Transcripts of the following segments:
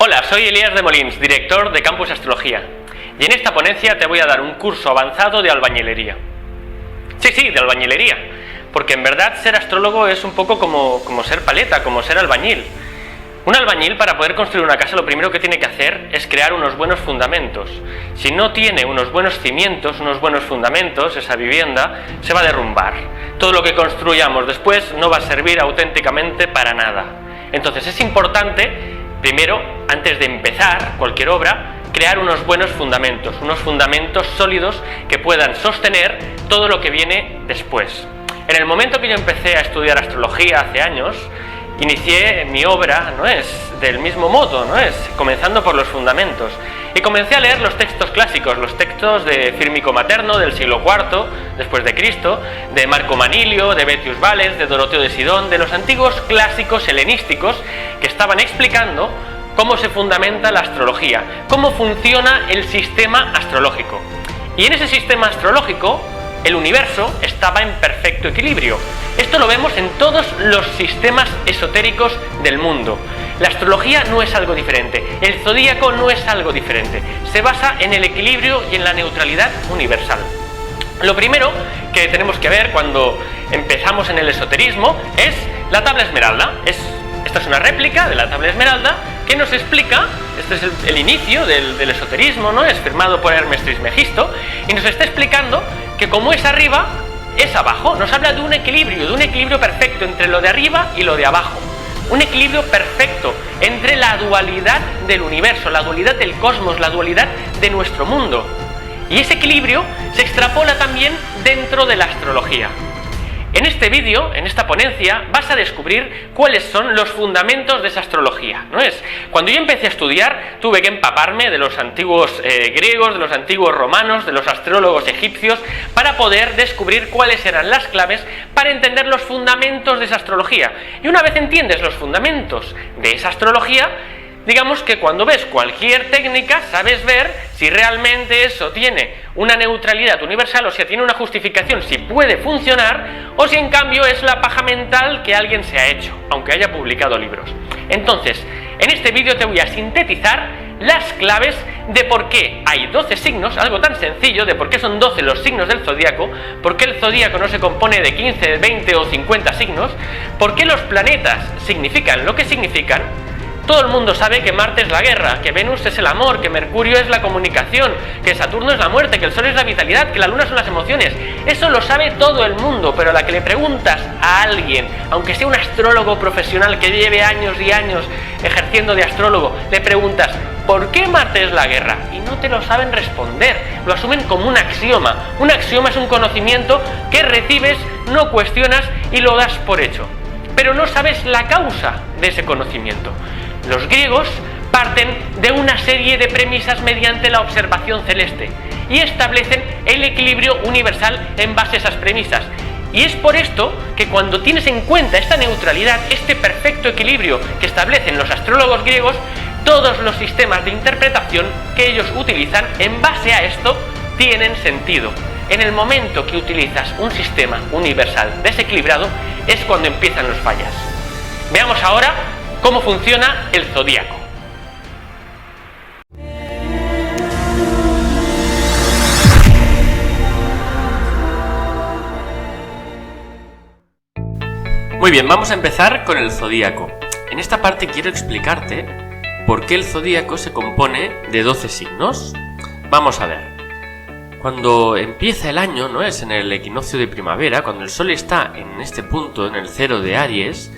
Hola, soy Elías de Molins, director de Campus Astrología, y en esta ponencia te voy a dar un curso avanzado de albañilería. Sí, de albañilería, porque en verdad ser astrólogo es un poco como ser paleta, como ser albañil. Un albañil, para poder construir una casa, lo primero que tiene que hacer es crear unos buenos fundamentos. Si no tiene unos buenos cimientos, unos buenos fundamentos, esa vivienda se va a derrumbar. Todo lo que construyamos después no va a servir auténticamente para nada. Entonces es importante, primero, antes de empezar cualquier obra, crear unos buenos fundamentos, unos fundamentos sólidos que puedan sostener todo lo que viene después. En el momento que yo empecé a estudiar astrología hace años, inicié mi obra, del mismo modo, comenzando por los fundamentos. Y comencé a leer los textos clásicos, los textos de Fírmico Materno del siglo IV después de Cristo, de Marco Manilio, de Betius Vales, de Doroteo de Sidón, de los antiguos clásicos helenísticos que estaban explicando cómo se fundamenta la astrología, cómo funciona el sistema astrológico. Y en ese sistema astrológico, el universo estaba en perfecto equilibrio. Esto lo vemos en todos los sistemas esotéricos del mundo. La astrología no es algo diferente, el zodíaco no es algo diferente. Se basa en el equilibrio y en la neutralidad universal. Lo primero que tenemos que ver cuando empezamos en el esoterismo es la tabla esmeralda. Esta es una réplica de la tabla esmeralda que nos explica, este es el inicio del esoterismo, es firmado por Hermes Trismegisto, y nos está explicando que como es arriba, es abajo. Nos habla de un equilibrio perfecto entre lo de arriba y lo de abajo. Un equilibrio perfecto entre la dualidad del universo, la dualidad del cosmos, la dualidad de nuestro mundo. Y ese equilibrio se extrapola también dentro de la astrología. En este vídeo, en esta ponencia, vas a descubrir cuáles son los fundamentos de esa astrología. Cuando yo empecé a estudiar, tuve que empaparme de los antiguos griegos, de los antiguos romanos, de los astrólogos egipcios, para poder descubrir cuáles eran las claves para entender los fundamentos de esa astrología. Y una vez entiendes los fundamentos de esa astrología, digamos que cuando ves cualquier técnica, sabes ver si realmente eso tiene una neutralidad universal o si tiene una justificación, si puede funcionar, o si en cambio es la paja mental que alguien se ha hecho, aunque haya publicado libros. Entonces, en este vídeo te voy a sintetizar las claves de por qué hay 12 signos, algo tan sencillo, de por qué son 12 los signos del zodíaco, por qué el zodíaco no se compone de 15, 20 o 50 signos, por qué los planetas significan lo que significan. Todo el mundo sabe que Marte es la guerra, que Venus es el amor, que Mercurio es la comunicación, que Saturno es la muerte, que el Sol es la vitalidad, que la Luna son las emociones. Eso lo sabe todo el mundo, pero a la que le preguntas a alguien, aunque sea un astrólogo profesional que lleve años y años ejerciendo de astrólogo, le preguntas ¿por qué Marte es la guerra? Y no te lo saben responder, lo asumen como un axioma. Un axioma es un conocimiento que recibes, no cuestionas y lo das por hecho. Pero no sabes la causa de ese conocimiento. Los griegos parten de una serie de premisas mediante la observación celeste y establecen el equilibrio universal en base a esas premisas. Y es por esto que cuando tienes en cuenta esta neutralidad, este perfecto equilibrio que establecen los astrólogos griegos, todos los sistemas de interpretación que ellos utilizan en base a esto tienen sentido. En el momento que utilizas un sistema universal desequilibrado es cuando empiezan los fallas. Veamos ahora cómo funciona el zodíaco. Muy bien, vamos a empezar con el zodíaco. En esta parte quiero explicarte por qué el zodíaco se compone de 12 signos. Vamos a ver. Cuando empieza el año, es en el equinoccio de primavera, cuando el Sol está en este punto, en el cero de Aries,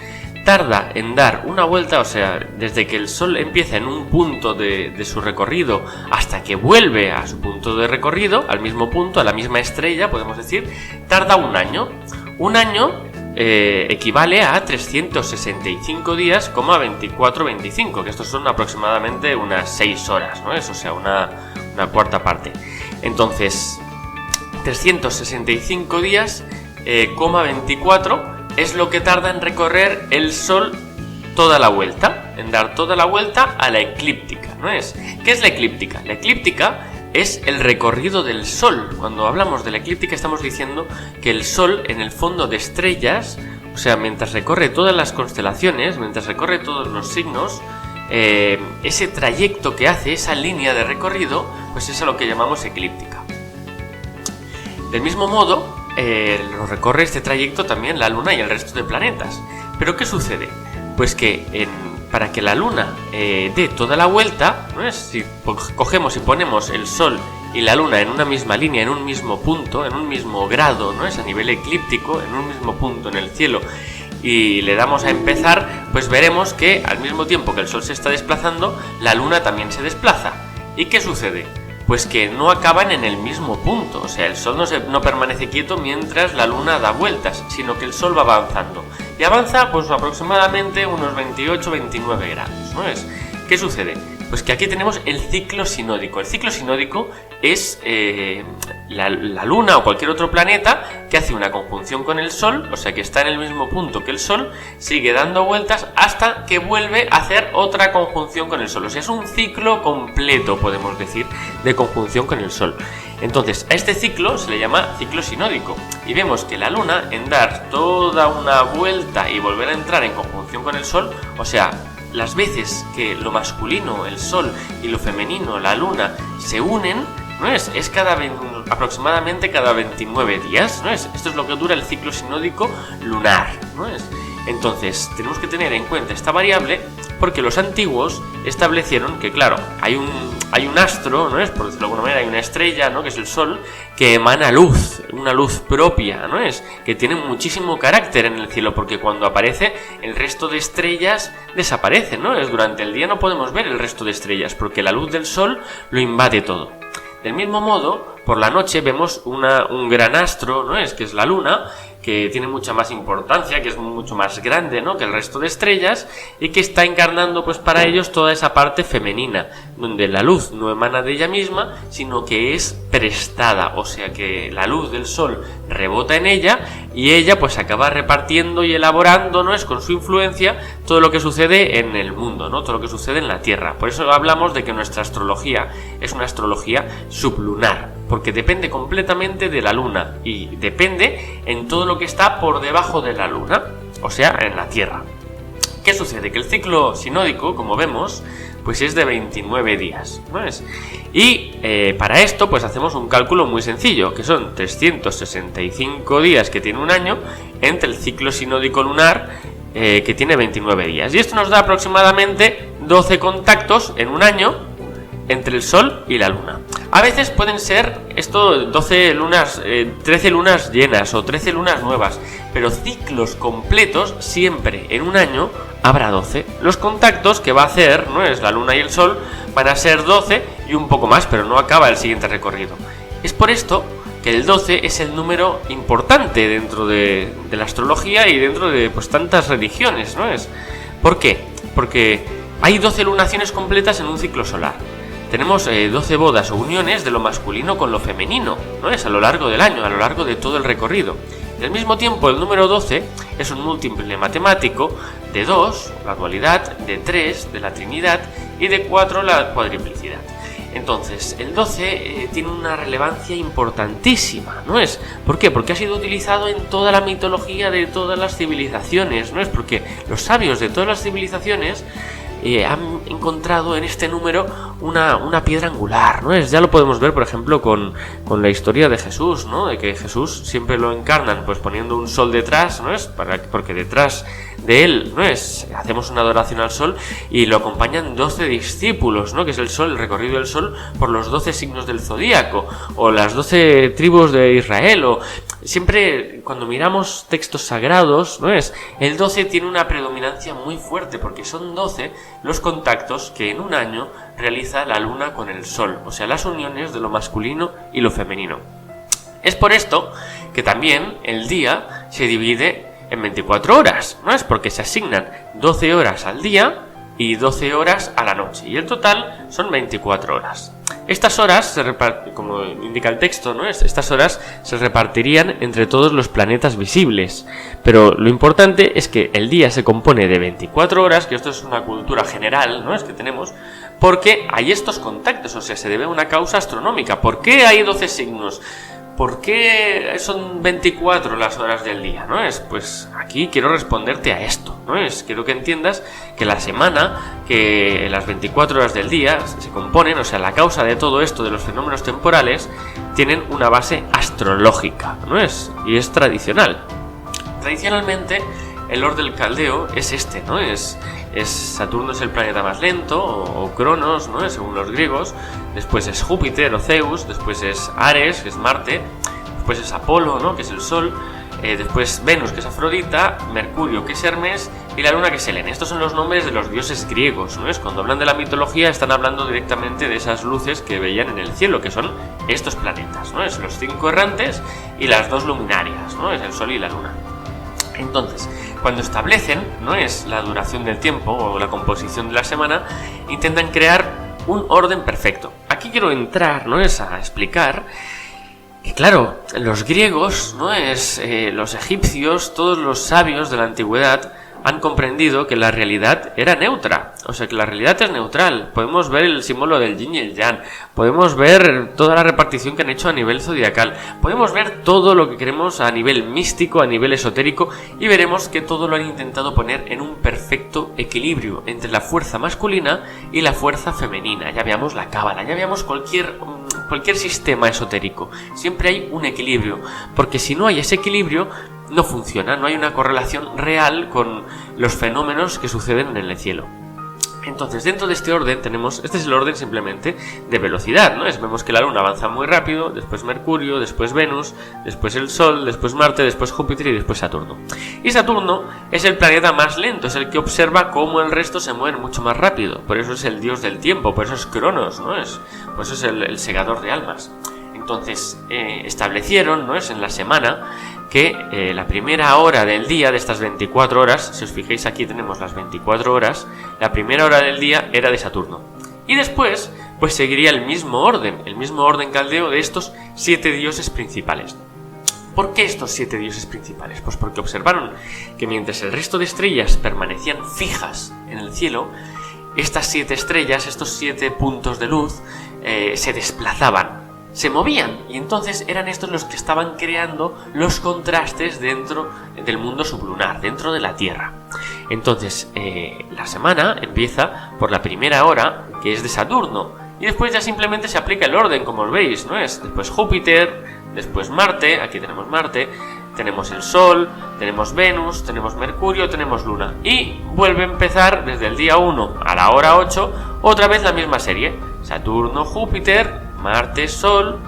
tarda en dar una vuelta, o sea, desde que el Sol empieza en un punto de su recorrido hasta que vuelve a su punto de recorrido, al mismo punto, a la misma estrella, podemos decir, tarda un año. Un año equivale a 365 días, 24-25, que estos son aproximadamente unas 6 horas, o sea, una cuarta parte. Entonces, 365 días, 24 es lo que tarda en recorrer el Sol toda la vuelta, en dar toda la vuelta a la eclíptica, ¿Qué es la eclíptica? La eclíptica es el recorrido del Sol. Cuando hablamos de la eclíptica estamos diciendo que el Sol en el fondo de estrellas, o sea, mientras recorre todas las constelaciones, mientras recorre todos los signos, ese trayecto que hace, esa línea de recorrido, pues es a lo que llamamos eclíptica. Del mismo modo, lo recorre este trayecto también la Luna y el resto de planetas. ¿Pero qué sucede? Pues que para que la Luna dé toda la vuelta, ¿no es? Si cogemos y ponemos el Sol y la Luna en una misma línea, en un mismo punto, en un mismo grado, ¿no es? A nivel eclíptico, en un mismo punto en el cielo, y le damos a empezar, pues veremos que al mismo tiempo que el Sol se está desplazando, la Luna también se desplaza. ¿Y qué sucede? Pues que no acaban en el mismo punto, o sea, el Sol no permanece quieto mientras la Luna da vueltas, sino que el Sol va avanzando. Y avanza pues aproximadamente unos 28-29 grados, ¿no es? ¿Qué sucede? Pues que aquí tenemos el ciclo sinódico. El ciclo sinódico es la Luna o cualquier otro planeta que hace una conjunción con el Sol, o sea que está en el mismo punto que el Sol, sigue dando vueltas hasta que vuelve a hacer otra conjunción con el Sol. O sea, es un ciclo completo, podemos decir, de conjunción con el Sol. Entonces, a este ciclo se le llama ciclo sinódico. Y vemos que la Luna, en dar toda una vuelta y volver a entrar en conjunción con el Sol, o sea, las veces que lo masculino, el Sol, y lo femenino, la Luna, se unen, ¿no es? Es aproximadamente cada 29 días, ¿no es? Esto es lo que dura el ciclo sinódico lunar, ¿no es? Entonces, tenemos que tener en cuenta esta variable porque los antiguos establecieron que, claro, hay un astro, ¿no es? Por decirlo de alguna manera, hay una estrella, ¿no? Que es el Sol, que emana luz, una luz propia, ¿no es? Que tiene muchísimo carácter en el cielo, porque cuando aparece, el resto de estrellas desaparecen, ¿no? Durante el día no podemos ver el resto de estrellas, porque la luz del Sol lo invade todo. Del mismo modo, por la noche vemos un gran astro, ¿no es? Que es la Luna, que tiene mucha más importancia, que es mucho más grande, ¿no? Que el resto de estrellas, y que está encarnando pues para ellos toda esa parte femenina, donde la luz no emana de ella misma, sino que es prestada, o sea que la luz del Sol rebota en ella y ella pues acaba repartiendo y elaborando, ¿no es? Con su influencia todo lo que sucede en el mundo, ¿no? Todo lo que sucede en la Tierra. Por eso hablamos de que nuestra astrología es una astrología sublunar, porque depende completamente de la Luna y depende en todo lo que está por debajo de la Luna, o sea, en la Tierra. ¿Qué sucede? Que el ciclo sinódico, como vemos, pues es de 29 días, ¿no es? Y para esto, pues hacemos un cálculo muy sencillo, que son 365 días que tiene un año entre el ciclo sinódico lunar, que tiene 29 días. Y esto nos da aproximadamente 12 contactos en un año entre el Sol y la Luna. A veces pueden ser esto 12 lunas, 13 lunas llenas o 13 lunas nuevas, pero ciclos completos siempre en un año habrá 12. Los contactos que va a hacer, ¿no es? La Luna y el Sol van a ser 12 y un poco más, pero no acaba el siguiente recorrido. Es por esto que el 12 es el número importante dentro de la astrología y dentro de pues tantas religiones, ¿no es? ¿Por qué? Porque hay 12 lunaciones completas en un ciclo solar. Tenemos 12 bodas o uniones de lo masculino con lo femenino, ¿no es? A lo largo del año, a lo largo de todo el recorrido. Y al mismo tiempo, el número 12 es un múltiple matemático de 2, la dualidad, de 3, de la trinidad, y de 4, la cuadriplicidad. Entonces, el 12 tiene una relevancia importantísima, ¿no es? ¿Por qué? Porque ha sido utilizado en toda la mitología de todas las civilizaciones, ¿no es? Porque los sabios de todas las civilizaciones han encontrado en este número una piedra angular, ¿no es? Ya lo podemos ver, por ejemplo, con la historia de Jesús, ¿no? De que Jesús siempre lo encarnan pues poniendo un sol detrás, ¿no es? Porque detrás de él, ¿no es? Hacemos una adoración al sol y lo acompañan 12 discípulos, ¿no? Que es el sol, el recorrido del sol por los 12 signos del zodíaco, o las 12 tribus de Israel, o siempre cuando miramos textos sagrados, ¿no es? El 12 tiene una predominancia muy fuerte porque son 12 los contactos que en un año realiza la Luna con el Sol, o sea, las uniones de lo masculino y lo femenino. Es por esto que también el día se divide en 24 horas, ¿no es? Porque se asignan 12 horas al día y 12 horas a la noche, y el total son 24 horas. Estas horas, como indica el texto, ¿no? Estas horas se repartirían entre todos los planetas visibles, pero lo importante es que el día se compone de 24 horas, que esto es una cultura general, ¿no? Es que tenemos, porque hay estos contactos, o sea, se debe a una causa astronómica. ¿Por qué hay 12 signos? ¿Por qué son 24 las horas del día? ¿No es? Pues aquí quiero responderte a esto, ¿no es? Quiero que entiendas que la semana que las 24 horas del día se componen, o sea, la causa de todo esto, de los fenómenos temporales, tienen una base astrológica, ¿no es? Y es tradicional. Tradicionalmente, el orden del caldeo es este, ¿no? Saturno es el planeta más lento, o Cronos, ¿no? Según los griegos. Después es Júpiter o Zeus, después es Ares, que es Marte, después es Apolo, ¿no? Que es el Sol. Después Venus, que es Afrodita, Mercurio, que es Hermes, y la Luna, que es Helena. Estos son los nombres de los dioses griegos, ¿no? Cuando hablan de la mitología están hablando directamente de esas luces que veían en el cielo, que son estos planetas, ¿no? Los 5 errantes y las 2 luminarias, ¿no? Es el Sol y la Luna. Entonces, cuando establecen, ¿no? La duración del tiempo o la composición de la semana, intentan crear un orden perfecto. Aquí quiero entrar, ¿no? A explicar. Y claro, los griegos, los egipcios, todos los sabios de la antigüedad han comprendido que la realidad era neutra, o sea que la realidad es neutral. Podemos ver el símbolo del yin y el yang, podemos ver toda la repartición que han hecho a nivel zodiacal, podemos ver todo lo que queremos a nivel místico, a nivel esotérico, y veremos que todo lo han intentado poner en un perfecto equilibrio entre la fuerza masculina y la fuerza femenina. Ya veamos la cábala, ya veamos cualquier sistema esotérico, siempre hay un equilibrio, porque si no hay ese equilibrio no funciona, no hay una correlación real con los fenómenos que suceden en el cielo. Entonces, dentro de este orden tenemos, este es el orden simplemente de velocidad, ¿no? Vemos que la Luna avanza muy rápido, después Mercurio, después Venus, después el Sol, después Marte, después Júpiter y después Saturno. Y Saturno es el planeta más lento, es el que observa cómo el resto se mueve mucho más rápido. Por eso es el dios del tiempo, por eso es Cronos, ¿no? Por eso es el segador de almas. Entonces, establecieron, ¿no? En la semana que la primera hora del día de estas 24 horas, si os fijáis aquí tenemos las 24 horas, la primera hora del día era de Saturno. Y después, pues seguiría el mismo orden caldeo de estos 7 dioses principales. ¿Por qué estos 7 dioses principales? Pues porque observaron que mientras el resto de estrellas permanecían fijas en el cielo, estas 7 estrellas, estos 7 puntos de luz, se desplazaban, se movían, y entonces eran estos los que estaban creando los contrastes dentro del mundo sublunar, dentro de la Tierra. Entonces, la semana empieza por la primera hora, que es de Saturno, y después ya simplemente se aplica el orden, como veis, ¿no? Después Júpiter, después Marte, aquí tenemos Marte, tenemos el Sol, tenemos Venus, tenemos Mercurio, tenemos Luna, y vuelve a empezar desde el día 1 a la hora 8, otra vez la misma serie: Saturno, Júpiter, Marte, Sol,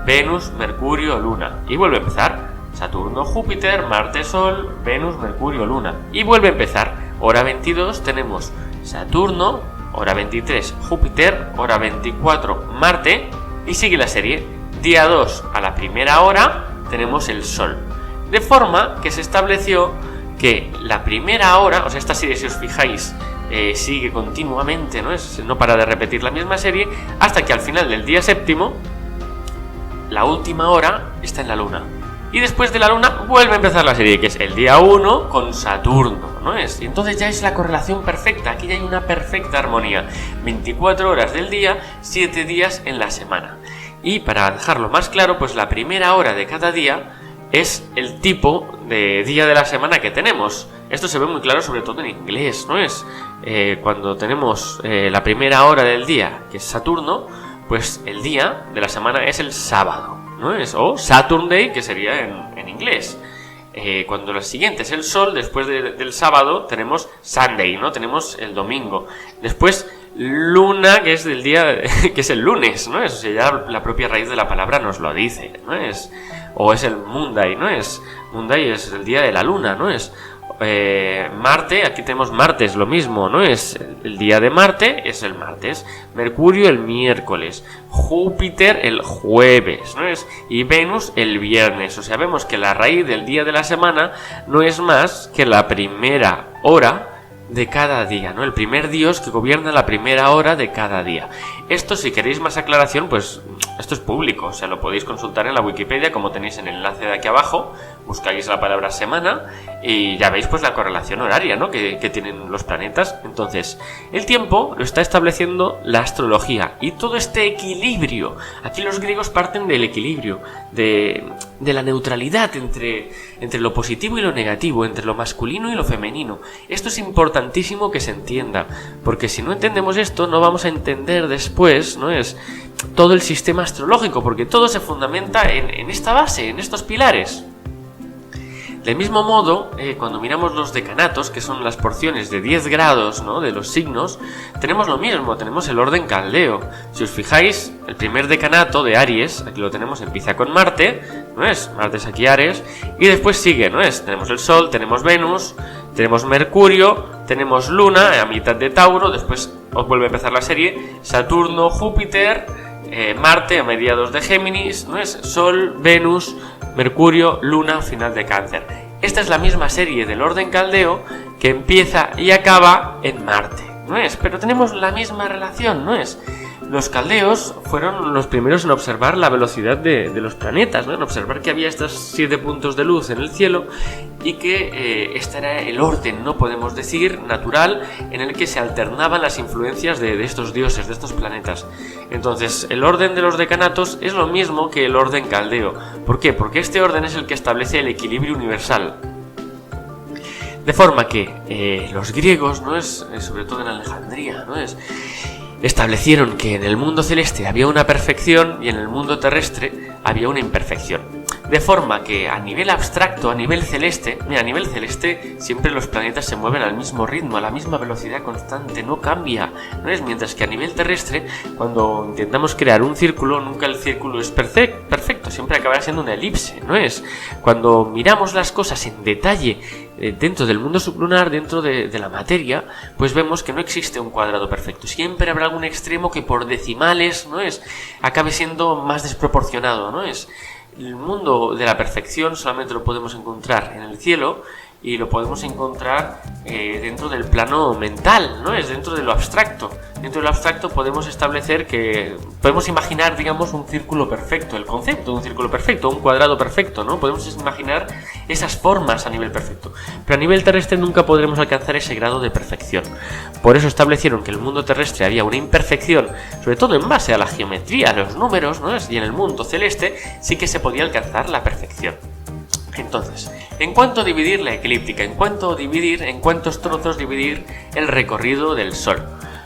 Venus, Mercurio, Luna. Y vuelve a empezar: Saturno, Júpiter, Marte, Sol, Venus, Mercurio, Luna. Y vuelve a empezar. Hora 22 tenemos Saturno, hora 23 Júpiter, hora 24 Marte, y sigue la serie. Día 2 a la primera hora tenemos el Sol. De forma que se estableció que la primera hora, o sea, esta serie, si os fijáis, sigue continuamente, no para de repetir la misma serie, hasta que al final del día séptimo, la última hora está en la Luna. Y después de la Luna vuelve a empezar la serie, que es el día 1 con Saturno, Y entonces ya es la correlación perfecta, aquí ya hay una perfecta armonía. 24 horas del día, 7 días en la semana. Y para dejarlo más claro, pues la primera hora de cada día es el tipo de día de la semana que tenemos. Esto se ve muy claro sobre todo en inglés, cuando tenemos la primera hora del día, que es Saturno, pues el día de la semana es el sábado, o Saturday, que sería en inglés. Cuando la siguiente es el Sol, después del sábado tenemos Sunday, Tenemos el domingo. Después Luna, que es del día, que es el lunes, O sea, ya la propia raíz de la palabra nos lo dice, O es el Monday, Monday es el día de la Luna, Marte, aquí tenemos martes, lo mismo, Es el día de Marte, es el martes. Mercurio el miércoles, Júpiter el jueves, Y Venus el viernes. O sea, vemos que la raíz del día de la semana no es más que la primera hora de cada día, El primer dios que gobierna la primera hora de cada día. Esto, si queréis más aclaración, pues esto es público, o sea, lo podéis consultar en la Wikipedia, como tenéis en el enlace de aquí abajo, buscáis la palabra semana y ya veis pues la correlación horaria, ¿no? que tienen los planetas. Entonces, el tiempo lo está estableciendo la astrología y todo este equilibrio. Aquí los griegos parten del equilibrio, de la neutralidad entre lo positivo y lo negativo, entre lo masculino y lo femenino. Esto es importantísimo que se entienda, porque si no entendemos esto, no vamos a entender después, ¿no? Es todo el sistema astrológico, porque todo se fundamenta en esta base, en estos pilares. Del mismo modo, cuando miramos los decanatos, que son las porciones de 10 grados, ¿no? de los signos, tenemos lo mismo, tenemos el orden caldeo. Si os fijáis, el primer decanato de Aries, aquí lo tenemos, empieza con Marte, ¿no es? Marte es aquí Aries, y después sigue, ¿no es? Tenemos el Sol, tenemos Venus, tenemos Mercurio, tenemos Luna a mitad de Tauro, después os vuelve a empezar la serie, Saturno, Júpiter, Marte a mediados de Géminis, ¿no es? Sol, Venus, Mercurio, Luna, final de Cáncer. Esta es la misma serie del orden caldeo que empieza y acaba en Marte, ¿no es? Pero tenemos la misma relación, ¿no es? Los caldeos fueron los primeros en observar la velocidad de los planetas, ¿no? En observar que había estos 7 puntos de luz en el cielo y que este era el orden, no podemos decir, natural, en el que se alternaban las influencias de estos dioses, de estos planetas. Entonces, el orden de los decanatos es lo mismo que el orden caldeo. ¿Por qué? Porque este orden es el que establece el equilibrio universal. De forma que los griegos, ¿no es? Sobre todo en Alejandría, ¿no es? Establecieron que en el mundo celeste había una perfección y en el mundo terrestre había una imperfección. De forma que a nivel abstracto, a nivel celeste, siempre los planetas se mueven al mismo ritmo, a la misma velocidad constante, no cambia, ¿no es? Mientras que a nivel terrestre, cuando intentamos crear un círculo, nunca el círculo es perfecto, siempre acabará siendo una elipse, ¿no es? Cuando miramos las cosas en detalle dentro del mundo sublunar, dentro de la materia, pues vemos que no existe un cuadrado perfecto. Siempre habrá algún extremo que por decimales, ¿no es?, acabe siendo más desproporcionado, ¿no es? El mundo de la perfección solamente lo podemos encontrar en el cielo y lo podemos encontrar dentro del plano mental, ¿no? Es dentro de lo abstracto. Dentro de lo abstracto podemos establecer que podemos imaginar, digamos, un círculo perfecto, el concepto de un círculo perfecto, un cuadrado perfecto, ¿no? Podemos imaginar esas formas a nivel perfecto. Pero a nivel terrestre nunca podremos alcanzar ese grado de perfección. Por eso establecieron que en el mundo terrestre había una imperfección, sobre todo en base a la geometría, a los números, ¿no? Y en el mundo celeste sí que se podía alcanzar la perfección. Entonces, ¿en cuánto dividir la eclíptica? ¿En cuántos trozos dividir el recorrido del Sol?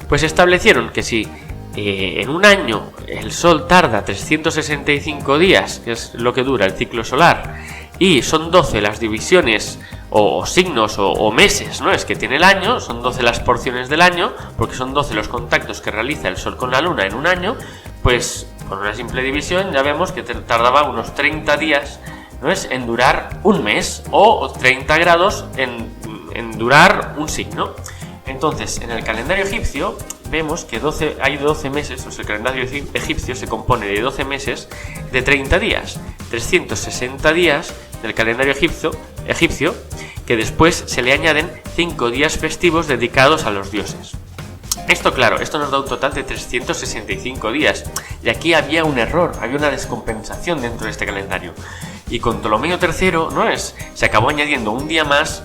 Pues establecieron que si en un año el Sol tarda 365 días, que es lo que dura el ciclo solar, y son 12 las divisiones o signos o meses, ¿no? Es que tiene el año, son 12 las porciones del año, porque son 12 los contactos que realiza el Sol con la Luna en un año, pues por una simple división ya vemos que tardaba unos 30 días, ¿no es?, en durar un mes, o 30 grados en durar un signo. Entonces, en el calendario egipcio vemos que hay 12 meses, o sea, el calendario egipcio se compone de 12 meses de 30 días, 360 días del calendario egipcio, que después se le añaden 5 días festivos dedicados a los dioses. Esto, claro, esto nos da un total de 365 días, y aquí había un error, había una descompensación dentro de este calendario. Y con Ptolomeo III, ¿no es?, se acabó añadiendo un día más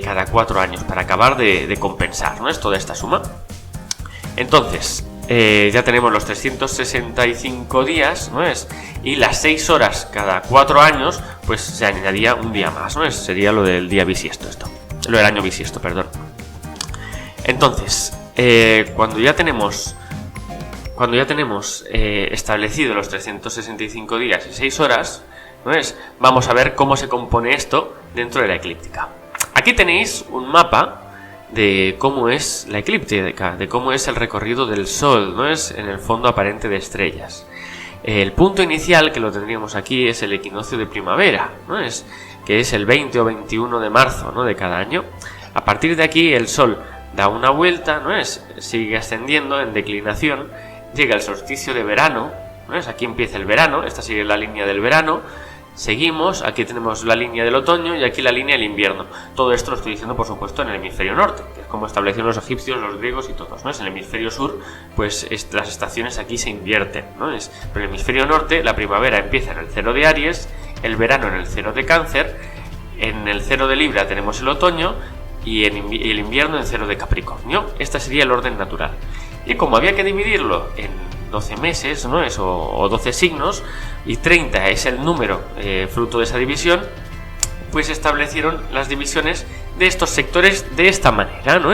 cada 4 años para acabar de compensar, ¿no es?, toda esta suma. Entonces, ya tenemos los 365 días, ¿no es?, y las 6 horas cada 4 años, pues se añadía un día más, ¿no es? Sería lo del día bisiesto, lo del año bisiesto, perdón. Entonces, cuando ya tenemos establecido los 365 días y 6 horas, ¿no es?, vamos a ver cómo se compone esto dentro de la eclíptica. Aquí tenéis un mapa de cómo es la eclíptica, de cómo es el recorrido del Sol, ¿no es?, en el fondo aparente de estrellas. El punto inicial, que lo tendríamos aquí, es el equinoccio de primavera, ¿no es?, que es el 20 o 21 de marzo, ¿no?, de cada año. A partir de aquí el Sol da una vuelta, ¿no es?, sigue ascendiendo en declinación, llega el solsticio de verano, ¿no es?, aquí empieza el verano, esta sigue la línea del verano, Seguimos, aquí tenemos la línea del otoño y aquí la línea del invierno. Todo esto lo estoy diciendo, por supuesto, en el hemisferio norte, que es como establecieron los egipcios, los griegos y todos, ¿no? En el hemisferio sur, pues las estaciones aquí se invierten, ¿no? Pero en el hemisferio norte, la primavera empieza en el 0 de Aries, el verano en el 0 de Cáncer, en el 0 de Libra tenemos el otoño y el invierno en 0 de Capricornio. Este sería el orden natural. Y como había que dividirlo en 12 meses, ¿no? O 12 signos, y 30 es el número fruto de esa división, pues establecieron las divisiones de estos sectores de esta manera, ¿no?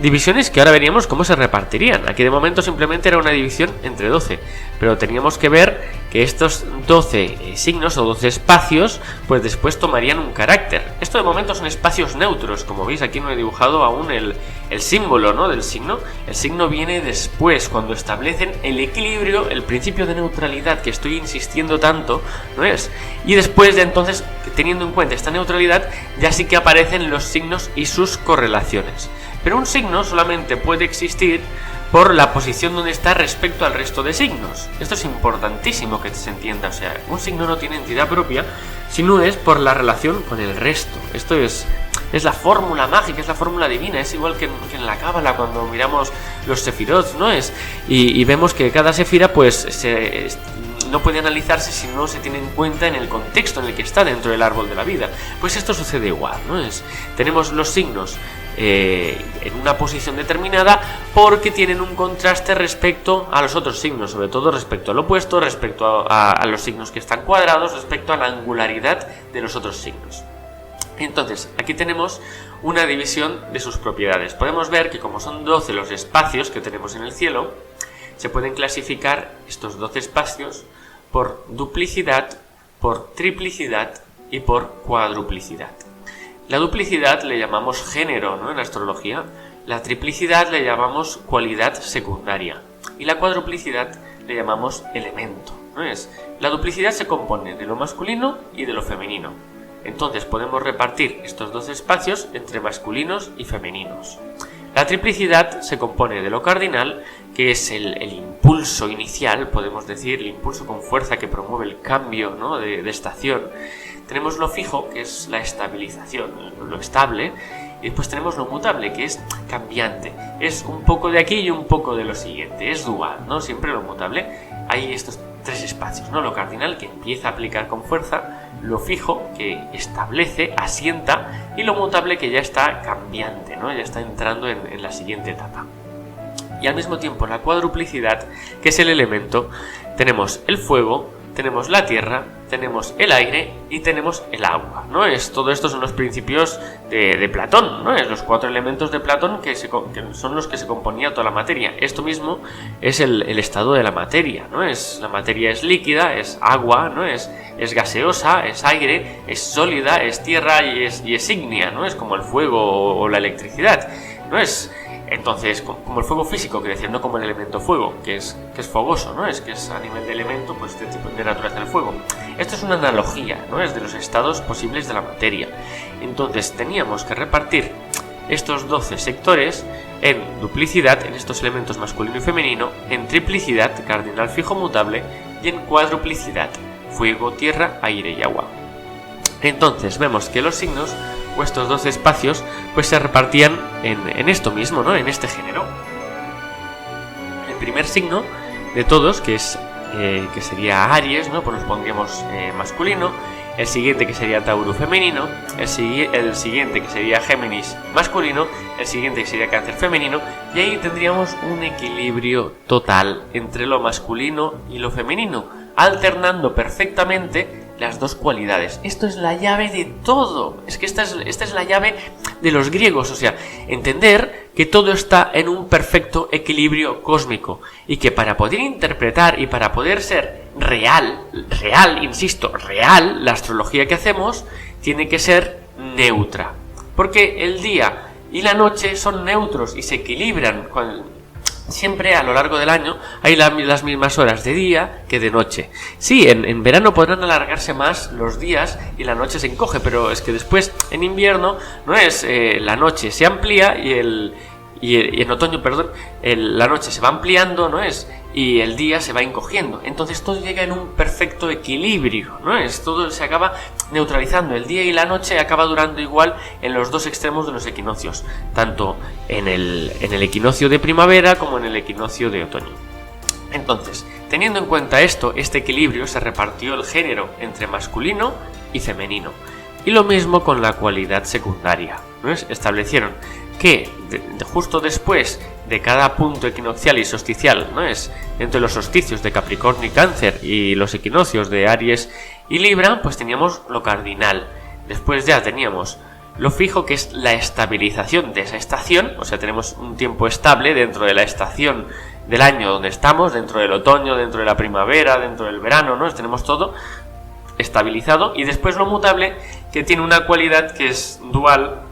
Divisiones que ahora veríamos cómo se repartirían. Aquí de momento simplemente era una división entre 12, pero teníamos que ver que estos 12 signos o 12 espacios, pues después tomarían un carácter. Esto de momento son espacios neutros, como veis aquí no he dibujado aún el símbolo, ¿no? Del signo. El signo viene después, cuando establecen el equilibrio, el principio de neutralidad que estoy insistiendo tanto, ¿no es? Y después de entonces, teniendo en cuenta esta neutralidad, ya sí que aparecen los signos y sus correlaciones. Pero un signo solamente puede existir por la posición donde está respecto al resto de signos. Esto es importantísimo que se entienda. O sea, un signo no tiene entidad propia, sino es por la relación con el resto. Esto es la fórmula mágica, es la fórmula divina. Es igual que en la cábala cuando miramos los sefirot, ¿no es? Y vemos que cada sefira pues no puede analizarse si no se tiene en cuenta en el contexto en el que está dentro del árbol de la vida. Pues esto sucede igual, ¿no? Tenemos los signos en una posición determinada porque tienen un contraste respecto a los otros signos, sobre todo respecto al opuesto, respecto a los signos que están cuadrados, respecto a la angularidad de los otros signos. Entonces, aquí tenemos una división de sus propiedades. Podemos ver que como son 12 los espacios que tenemos en el cielo, se pueden clasificar estos 12 espacios por duplicidad, por triplicidad y por cuadruplicidad. La duplicidad le llamamos género, ¿no? En la astrología. La triplicidad le llamamos cualidad secundaria. Y la cuadruplicidad le llamamos elemento, ¿no? La duplicidad se compone de lo masculino y de lo femenino. Entonces podemos repartir estos 12 espacios entre masculinos y femeninos. La triplicidad se compone de lo cardinal, que es el impulso inicial, podemos decir, el impulso con fuerza que promueve el cambio, ¿no? de estación. Tenemos lo fijo, que es la estabilización, lo estable, y después tenemos lo mutable, que es cambiante. Es un poco de aquí y un poco de lo siguiente, es dual, ¿no? Siempre lo mutable. Hay estos 3 espacios, ¿no? Lo cardinal, que empieza a aplicar con fuerza, lo fijo, que establece, asienta, y lo mutable, que ya está cambiante, ¿no? Ya está entrando en la siguiente etapa. Y al mismo tiempo la cuadruplicidad, que es el elemento, tenemos el fuego, tenemos la tierra, tenemos el aire y tenemos el agua, ¿no? Todo esto son los principios de Platón, ¿no? Los 4 elementos de Platón que son los que se componía toda la materia. Esto mismo es el estado de la materia, ¿no? La materia es líquida, es agua, ¿no? Es gaseosa, es aire, es sólida, es tierra y es ígnea, ¿no? Es como el fuego o la electricidad, ¿no? Entonces, como el fuego físico, que decía, no como el elemento fuego, que es fogoso, ¿no? Que es a nivel de elemento, pues este tipo de naturaleza del fuego. Esto es una analogía, ¿no? Es de los estados posibles de la materia. Entonces, teníamos que repartir estos 12 sectores en duplicidad, en estos elementos masculino y femenino, en triplicidad, cardinal fijo mutable, y en cuadruplicidad, fuego, tierra, aire y agua. Entonces, vemos que los signos, o estos 12 espacios, pues se repartían en esto mismo, ¿no? En este género. El primer signo de todos, que sería Aries, ¿no? Pues nos pondríamos masculino. El siguiente, que sería Tauro, femenino. El siguiente, que sería Géminis, masculino. El siguiente, que sería Cáncer, femenino. Y ahí tendríamos un equilibrio total entre lo masculino y lo femenino, alternando perfectamente las dos cualidades. Esto es la llave de todo. Es que esta es la llave de los griegos. O sea, entender que todo está en un perfecto equilibrio cósmico. Y que para poder interpretar y para poder ser real, insisto, real, la astrología que hacemos tiene que ser neutra. Porque el día y la noche son neutros y se equilibran siempre a lo largo del año. Hay las mismas horas de día que de noche. Sí, en verano podrán alargarse más los días y la noche se encoge, pero es que después en invierno no es la noche se amplía y y en otoño, perdón, la noche se va ampliando, ¿no es? Y el día se va encogiendo. Entonces todo llega en un perfecto equilibrio, ¿no es? Todo se acaba neutralizando. El día y la noche acaba durando igual en los dos extremos de los equinoccios, tanto en el equinoccio de primavera como en el equinoccio de otoño. Entonces, teniendo en cuenta esto, este equilibrio, se repartió el género entre masculino y femenino. Y lo mismo con la cualidad secundaria, ¿no es? Establecieron que justo después de cada punto equinoccial y solsticial, ¿no es? Entre los solsticios de Capricornio y Cáncer y los equinoccios de Aries y Libra, pues teníamos lo cardinal. Después ya teníamos lo fijo, que es la estabilización de esa estación, o sea, tenemos un tiempo estable dentro de la estación del año donde estamos, dentro del otoño, dentro de la primavera, dentro del verano, ¿no? Tenemos todo estabilizado. Y después lo mutable, que tiene una cualidad que es dual,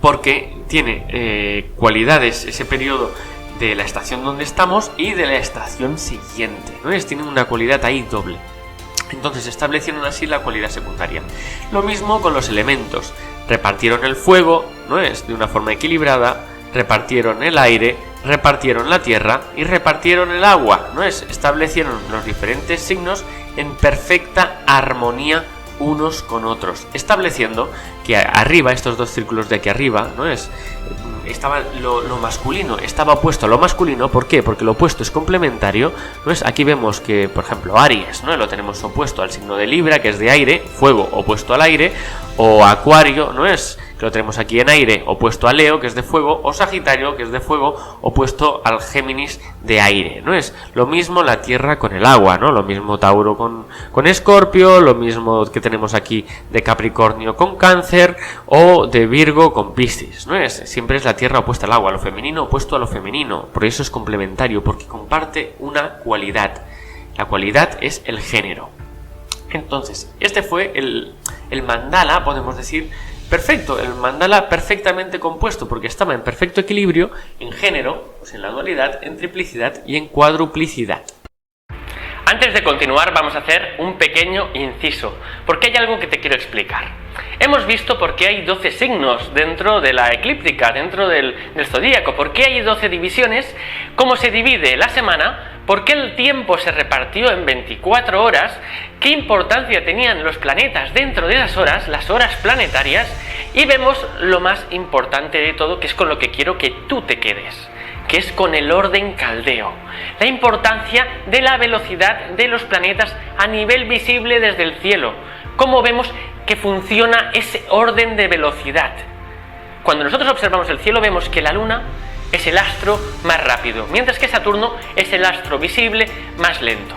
porque tiene cualidades ese periodo de la estación donde estamos y de la estación siguiente, ¿no? Tiene una cualidad ahí doble. Entonces establecieron así la cualidad secundaria. Lo mismo con los elementos. Repartieron el fuego, ¿no es? De una forma equilibrada, repartieron el aire, repartieron la tierra y repartieron el agua, ¿no es? Establecieron los diferentes signos en perfecta armonía unos con otros, estableciendo que arriba, estos dos círculos de aquí arriba, ¿no es? Estaba lo masculino, estaba opuesto a lo masculino. ¿Por qué? Porque lo opuesto es complementario, ¿no es? Aquí vemos que, por ejemplo, Aries, ¿no? Lo tenemos opuesto al signo de Libra, que es de aire, fuego opuesto al aire, o Acuario, ¿no es? Que lo tenemos aquí en aire, opuesto a Leo, que es de fuego, o Sagitario, que es de fuego, opuesto al Géminis de aire, ¿no es? Lo mismo la Tierra con el agua, ¿no? Lo mismo Tauro con Escorpio, lo mismo que tenemos aquí de Capricornio con Cáncer, o de Virgo con Piscis, ¿no es? Siempre es la Tierra opuesta al agua, lo femenino opuesto a lo femenino, por eso es complementario, porque comparte una cualidad. La cualidad es el género. Entonces, este fue el mandala, podemos decir, perfecto, el mandala perfectamente compuesto, porque estaba en perfecto equilibrio en género, pues en la dualidad, en triplicidad y en cuadruplicidad. Antes de continuar vamos a hacer un pequeño inciso, porque hay algo que te quiero explicar. Hemos visto por qué hay 12 signos dentro de la eclíptica, dentro del zodíaco, por qué hay 12 divisiones, cómo se divide la semana, por qué el tiempo se repartió en 24 horas, qué importancia tenían los planetas dentro de esas horas, las horas planetarias, y vemos lo más importante de todo, que es con lo que quiero que tú te quedes, que es con el orden caldeo, la importancia de la velocidad de los planetas a nivel visible desde el cielo, cómo vemos que funciona ese orden de velocidad. Cuando nosotros observamos el cielo vemos que la Luna es el astro más rápido, mientras que Saturno es el astro visible más lento.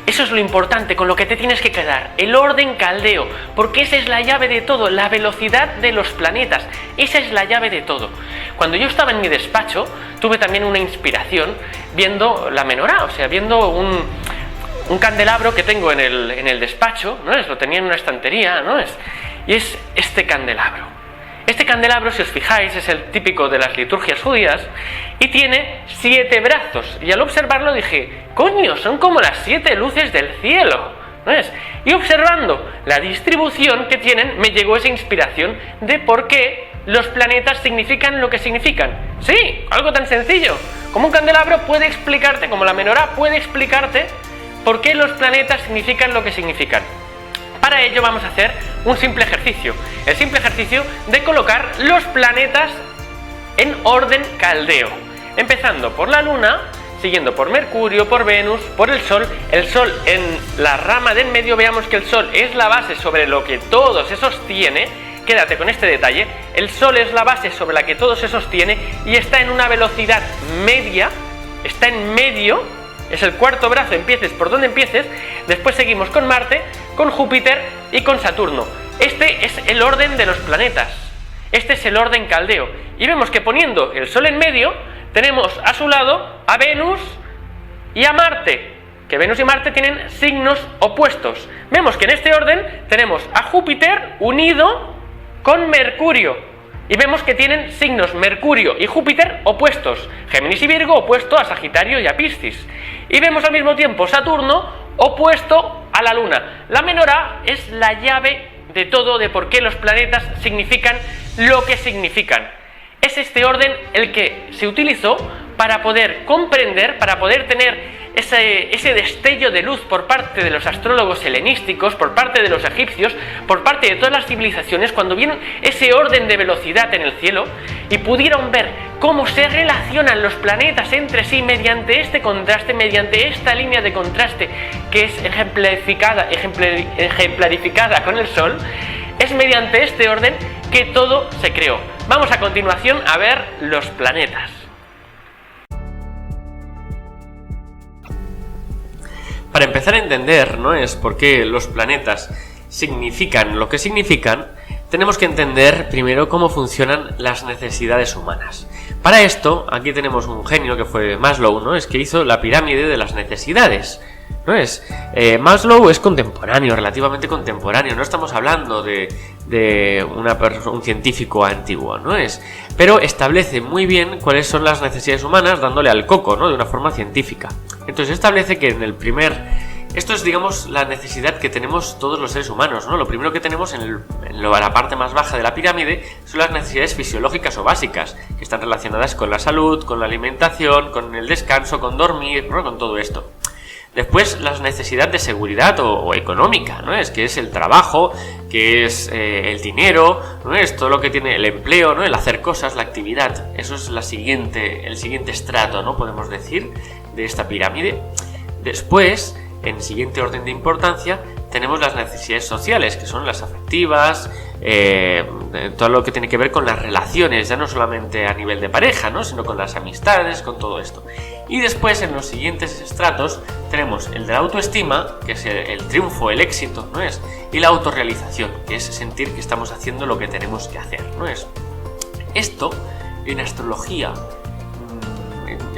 Eso es lo importante, con lo que te tienes que quedar, el orden caldeo, porque esa es la llave de todo, la velocidad de los planetas, esa es la llave de todo. Cuando yo estaba en mi despacho, tuve también una inspiración viendo la menorá, o sea, viendo un candelabro que tengo en el despacho, ¿no es? Lo tenía en una estantería, ¿no es? Y es este candelabro. Este candelabro, si os fijáis, es el típico de las liturgias judías y tiene 7 brazos. Y al observarlo dije, coño, son como las 7 luces del cielo, ¿no es? Y observando la distribución que tienen, me llegó esa inspiración de por qué los planetas significan lo que significan. Sí, algo tan sencillo. Como un candelabro puede explicarte, como la menorá puede explicarte por qué los planetas significan lo que significan. Para ello vamos a hacer un simple ejercicio, el simple ejercicio de colocar los planetas en orden caldeo, empezando por la Luna, siguiendo por Mercurio, por Venus, por el Sol en la rama del medio. Veamos que el Sol es la base sobre lo que todo se sostiene, quédate con este detalle, el Sol es la base sobre la que todo se sostiene y está en una velocidad media, está en medio. Es el cuarto brazo, empieces por donde empieces, después seguimos con Marte, con Júpiter y con Saturno. Este es el orden de los planetas, este es el orden caldeo. Y vemos que poniendo el Sol en medio, tenemos a su lado a Venus y a Marte, que Venus y Marte tienen signos opuestos. Vemos que en este orden tenemos a Júpiter unido con Mercurio. Y vemos que tienen signos Mercurio y Júpiter opuestos, Géminis y Virgo opuesto a Sagitario y a Piscis. Y vemos al mismo tiempo Saturno opuesto a la Luna. La menorá es la llave de todo, de por qué los planetas significan lo que significan. Es este orden el que se utilizó para poder comprender, para poder tener ese destello de luz por parte de los astrólogos helenísticos, por parte de los egipcios, por parte de todas las civilizaciones, cuando vieron ese orden de velocidad en el cielo y pudieron ver cómo se relacionan los planetas entre sí mediante este contraste, mediante esta línea de contraste que es ejemplarificada con el Sol. Es mediante este orden que todo se creó. Vamos a continuación a ver los planetas. Para empezar a entender, ¿no?, es por qué los planetas significan lo que significan, tenemos que entender primero cómo funcionan las necesidades humanas. Para esto, aquí tenemos un genio que fue Maslow, ¿no?, es que hizo la pirámide de las necesidades. ¿No es? Maslow es contemporáneo, relativamente contemporáneo, no estamos hablando de un científico antiguo, ¿no es? Pero establece muy bien cuáles son las necesidades humanas dándole al coco, ¿no?, de una forma científica. Entonces establece que esto es, digamos, la necesidad que tenemos todos los seres humanos, ¿no? Lo primero que tenemos en la parte más baja de la pirámide son las necesidades fisiológicas o básicas, que están relacionadas con la salud, con la alimentación, con el descanso, con dormir, ¿no?, con todo esto. Después, las necesidades de seguridad o económica, ¿no es? Que es el trabajo, que es el dinero, ¿no es? Todo lo que tiene el empleo, ¿no?, el hacer cosas, la actividad. Eso es el siguiente estrato, ¿no?, podemos decir, de esta pirámide. Después, en siguiente orden de importancia, tenemos las necesidades sociales, que son las afectivas, todo lo que tiene que ver con las relaciones, ya no solamente a nivel de pareja, ¿no?, sino con las amistades, con todo esto. Y después, en los siguientes estratos, tenemos el de la autoestima, que es el triunfo, el éxito, ¿no es? Y la autorrealización, que es sentir que estamos haciendo lo que tenemos que hacer, ¿no es? Esto, en astrología,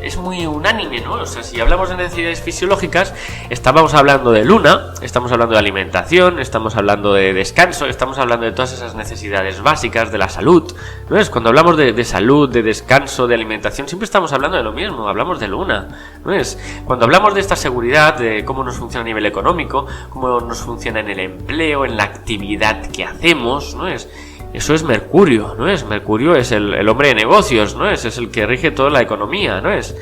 es muy unánime, ¿no? O sea, si hablamos de necesidades fisiológicas, estamos hablando de luna, estamos hablando de alimentación, estamos hablando de descanso, estamos hablando de todas esas necesidades básicas, de la salud, ¿no es? Cuando hablamos de salud, de descanso, de alimentación, siempre estamos hablando de lo mismo, hablamos de luna, ¿no es? Cuando hablamos de esta seguridad, de cómo nos funciona a nivel económico, cómo nos funciona en el empleo, en la actividad que hacemos, ¿no es? Eso es Mercurio, ¿no es? Mercurio es el hombre de negocios, ¿no es? Es el que rige toda la economía, ¿no es?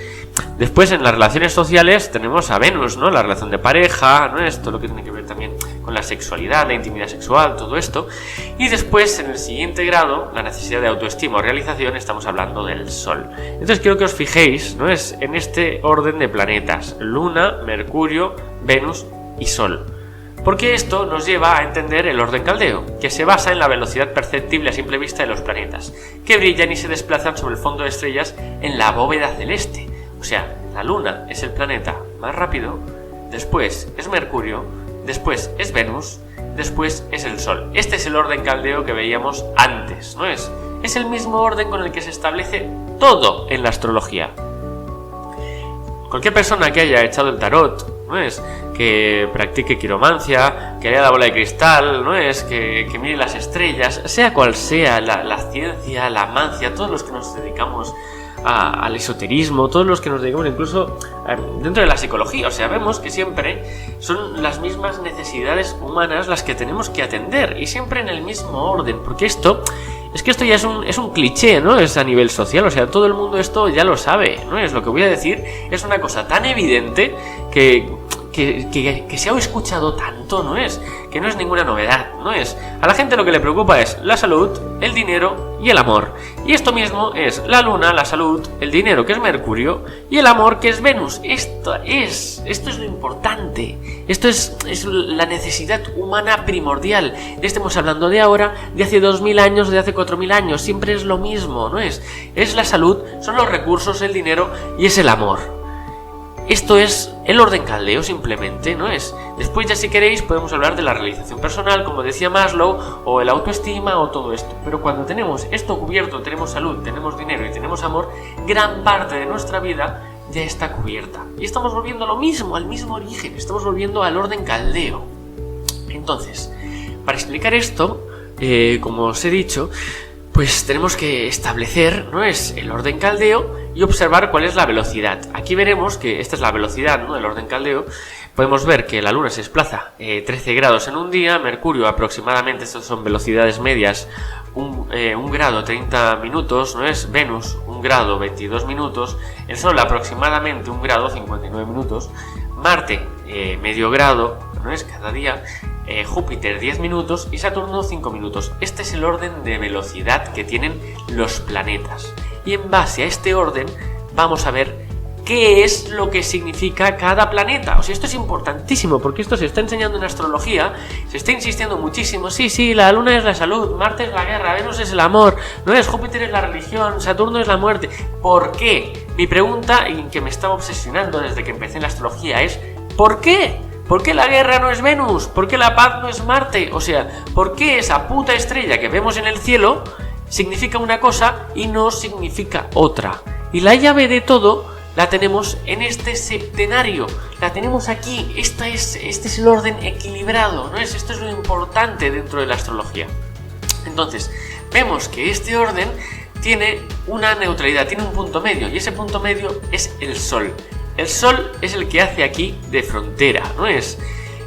Después, en las relaciones sociales tenemos a Venus, ¿no? La relación de pareja, ¿no es? Todo lo que tiene que ver también con la sexualidad, la intimidad sexual, todo esto. Y después, en el siguiente grado, la necesidad de autoestima o realización, estamos hablando del Sol. Entonces quiero que os fijéis, ¿no es?, en este orden de planetas: Luna, Mercurio, Venus y Sol. Porque esto nos lleva a entender el orden caldeo, que se basa en la velocidad perceptible a simple vista de los planetas, que brillan y se desplazan sobre el fondo de estrellas en la bóveda celeste. O sea, la Luna es el planeta más rápido, después es Mercurio, después es Venus, después es el Sol. Este es el orden caldeo que veíamos antes, ¿no es? Es el mismo orden con el que se establece todo en la astrología. Cualquier persona que haya echado el tarot, ¿no es?, que practique quiromancia, que lea la bola de cristal, ¿no es?, que mire las estrellas, sea cual sea la ciencia, la mancia, todos los que nos dedicamos al esoterismo, todos los que nos dedicamos incluso dentro de la psicología, o sea, vemos que siempre son las mismas necesidades humanas las que tenemos que atender, y siempre en el mismo orden, porque esto ya es un cliché, ¿no? Es a nivel social, o sea, todo el mundo esto ya lo sabe, ¿no? Es lo que voy a decir, es una cosa tan evidente que se ha escuchado tanto, ¿no es? Que no es ninguna novedad, ¿no es? A la gente lo que le preocupa es la salud, el dinero y el amor. Y esto mismo es la luna, la salud, el dinero, que es Mercurio, y el amor, que es Venus. Esto es lo importante. Esto es la necesidad humana primordial. Estemos hablando de ahora, de hace 2000 años, de hace 4000 años. Siempre es lo mismo, ¿no es? Es la salud, son los recursos, el dinero y es el amor. Esto es el orden caldeo, simplemente, ¿no es? Después, ya si queréis, podemos hablar de la realización personal, como decía Maslow, o el autoestima, o todo esto. Pero cuando tenemos esto cubierto, tenemos salud, tenemos dinero y tenemos amor, gran parte de nuestra vida ya está cubierta. Y estamos volviendo a lo mismo, al mismo origen, estamos volviendo al orden caldeo. Entonces, para explicar esto, como os he dicho, pues tenemos que establecer, ¿no es?, el orden caldeo y observar cuál es la velocidad. Aquí veremos que esta es la velocidad, ¿no?, del orden caldeo. Podemos ver que la Luna se desplaza 13 grados en un día, Mercurio aproximadamente, estas son velocidades medias, un grado 30 minutos, ¿no es? Venus 1 grado 22 minutos, el Sol aproximadamente 1 grado 59 minutos, Marte medio grado, ¿no es? Cada día, Júpiter 10 minutos y Saturno 5 minutos. Este es el orden de velocidad que tienen los planetas. Y en base a este orden vamos a ver qué es lo que significa cada planeta. O sea, esto es importantísimo porque esto se está enseñando en astrología, se está insistiendo muchísimo. Sí, la Luna es la salud, Marte es la guerra, Venus es el amor, no es Júpiter es la religión, Saturno es la muerte. ¿Por qué? Mi pregunta, y que me estaba obsesionando desde que empecé en la astrología, es ¿por qué? ¿Por qué la guerra no es Venus? ¿Por qué la paz no es Marte? O sea, ¿por qué esa puta estrella que vemos en el cielo significa una cosa y no significa otra? Y la llave de todo la tenemos en este septenario, la tenemos aquí. Este es el orden equilibrado, ¿no es? Esto es lo importante dentro de la astrología. Entonces, vemos que este orden tiene una neutralidad, tiene un punto medio, y ese punto medio es el Sol. El Sol es el que hace aquí de frontera, ¿no es?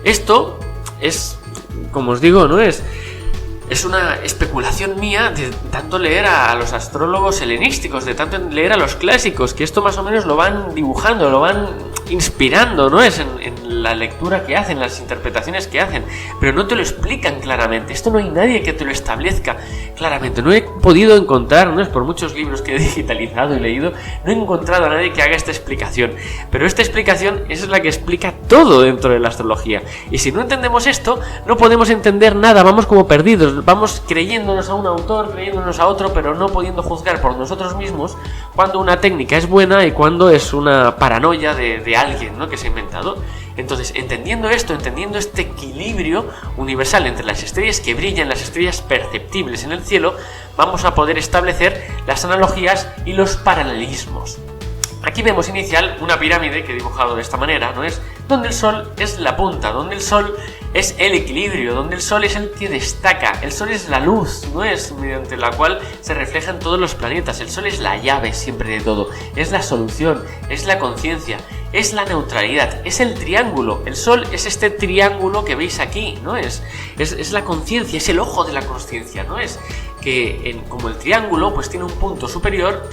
Esto es, como os digo, ¿no es? Es una especulación mía de tanto leer a los astrólogos helenísticos, de tanto leer a los clásicos, que esto más o menos lo van dibujando, lo van inspirando, ¿no? Es en la lectura que hacen, las interpretaciones que hacen, pero no te lo explican claramente. Esto no hay nadie que te lo establezca claramente. No he podido encontrar, no es por muchos libros que he digitalizado y leído, no he encontrado a nadie que haga esta explicación. Pero esta explicación es la que explica todo dentro de la astrología. Y si no entendemos esto, no podemos entender nada, vamos como perdidos. Vamos creyéndonos a un autor, creyéndonos a otro, pero no pudiendo juzgar por nosotros mismos cuando una técnica es buena y cuando es una paranoia de alguien, ¿no? Que se ha inventado. Entonces, entendiendo esto, entendiendo este equilibrio universal entre las estrellas que brillan, las estrellas perceptibles en el cielo, vamos a poder establecer las analogías y los paralelismos. Aquí vemos inicial una pirámide que he dibujado de esta manera, ¿no es? Donde el Sol es la punta, donde el Sol es el equilibrio, donde el Sol es el que destaca, el Sol es la luz, ¿no es? Mediante la cual se reflejan todos los planetas, el Sol es la llave siempre de todo, es la solución, es la conciencia, es la neutralidad, es el triángulo, el Sol es este triángulo que veis aquí, ¿no es? Es la conciencia, es el ojo de la conciencia, ¿no es? Que como el triángulo pues tiene un punto superior,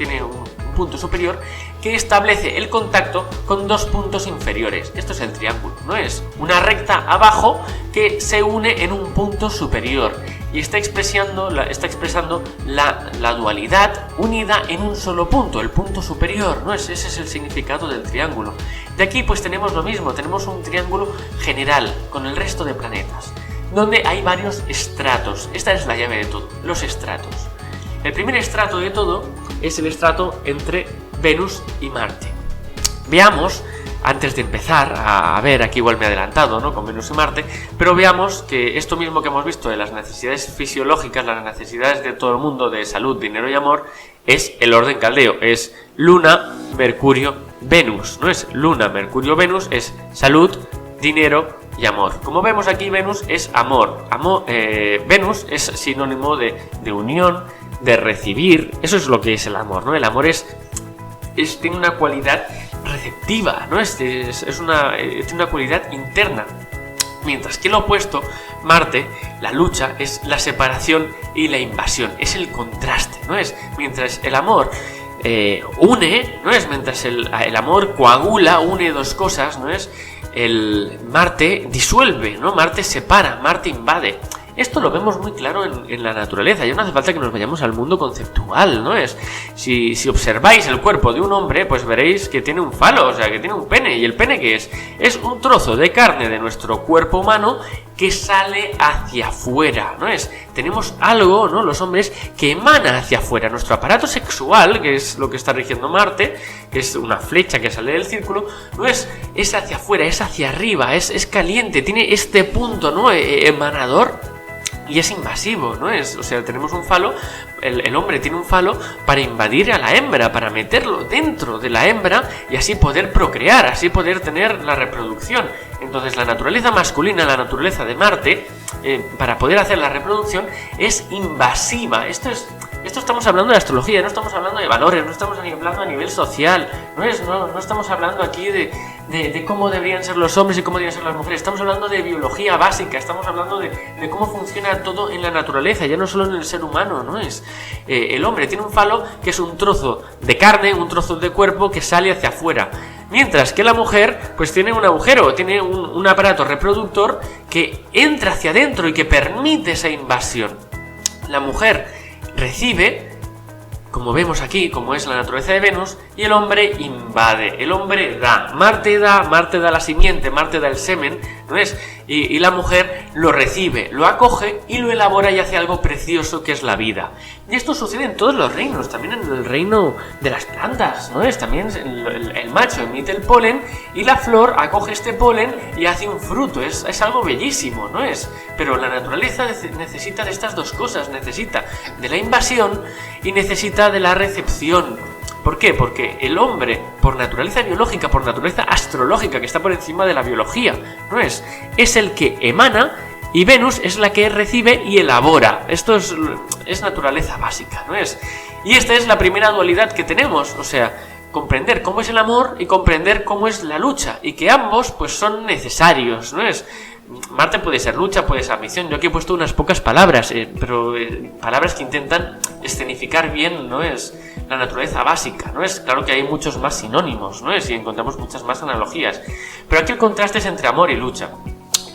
que establece el contacto con dos puntos inferiores. Esto es el triángulo, ¿no es? Una recta abajo que se une en un punto superior y está expresando la dualidad unida en un solo punto, el punto superior, ¿no es? Ese es el significado del triángulo. De aquí pues tenemos lo mismo, tenemos un triángulo general con el resto de planetas, donde hay varios estratos. Esta es la llave de todo, los estratos. El primer estrato de todo es el estrato entre Venus y Marte. Veamos, antes de empezar a ver, aquí igual me he adelantado, ¿no? Con Venus y Marte, pero veamos que esto mismo que hemos visto de las necesidades fisiológicas, las necesidades de todo el mundo de salud, dinero y amor, es el orden caldeo, es Luna, Mercurio, Venus, ¿no es? Luna, Mercurio, Venus es salud, dinero y amor. Como vemos aquí, Venus es amor. Venus es sinónimo de unión, de recibir. Eso es lo que es el amor, ¿no? El amor tiene una cualidad receptiva, ¿no? Tiene una cualidad interna. Mientras que lo opuesto, Marte, la lucha, es la separación y la invasión. Es el contraste, ¿no? Mientras el amor une, ¿no es? Mientras el amor coagula, une dos cosas, ¿no es? El Marte disuelve, ¿no? Marte separa, Marte invade. Esto lo vemos muy claro en la naturaleza, ya no hace falta que nos vayamos al mundo conceptual, ¿no es? Si observáis el cuerpo de un hombre, pues veréis que tiene un falo, o sea, que tiene un pene. ¿Y el pene qué es? Es un trozo de carne de nuestro cuerpo humano que sale hacia afuera, ¿no es? Tenemos algo, ¿no? Los hombres, que emana hacia afuera. Nuestro aparato sexual, que es lo que está rigiendo Marte, que es una flecha que sale del círculo, no es hacia afuera, es hacia arriba, es caliente, tiene este punto, ¿no? Emanador. Y es invasivo, ¿no es? O sea, tenemos un falo, el hombre tiene un falo para invadir a la hembra, para meterlo dentro de la hembra y así poder procrear, así poder tener la reproducción. Entonces la naturaleza masculina, la naturaleza de Marte, para poder hacer la reproducción, es invasiva. Esto es Esto estamos hablando de astrología, no estamos hablando de valores, no estamos hablando a nivel social, no estamos hablando aquí de cómo deberían ser los hombres y cómo deberían ser las mujeres, estamos hablando de biología básica, estamos hablando de cómo funciona todo en la naturaleza, ya no solo en el ser humano, ¿no? El hombre tiene un falo que es un trozo de carne, un trozo de cuerpo que sale hacia afuera, mientras que la mujer pues tiene un agujero, tiene un aparato reproductor que entra hacia adentro y que permite esa invasión. La mujer recibe, como vemos aquí, como es la naturaleza de Venus, y el hombre invade, el hombre da. Marte da la simiente, Marte da el semen, ¿no es? Y la mujer lo recibe, lo acoge y lo elabora y hace algo precioso que es la vida. Y esto sucede en todos los reinos, también en el reino de las plantas, ¿no es? También el macho emite el polen y la flor acoge este polen y hace un fruto, es algo bellísimo, ¿no es? Pero la naturaleza necesita de estas dos cosas, necesita de la invasión y necesita de la recepción. ¿Por qué? Porque el hombre, por naturaleza biológica, por naturaleza astrológica, que está por encima de la biología, ¿no es? Es el que emana y Venus es la que recibe y elabora. Esto es naturaleza básica, ¿no es? Y esta es la primera dualidad que tenemos, o sea, comprender cómo es el amor y comprender cómo es la lucha, y que ambos pues son necesarios, ¿no es? Marte puede ser lucha, puede ser ambición. Yo aquí he puesto unas pocas palabras, pero palabras que intentan escenificar bien, ¿no es? La naturaleza básica, ¿no es? Claro que hay muchos más sinónimos, ¿no es? Y encontramos muchas más analogías. Pero aquí el contraste es entre amor y lucha.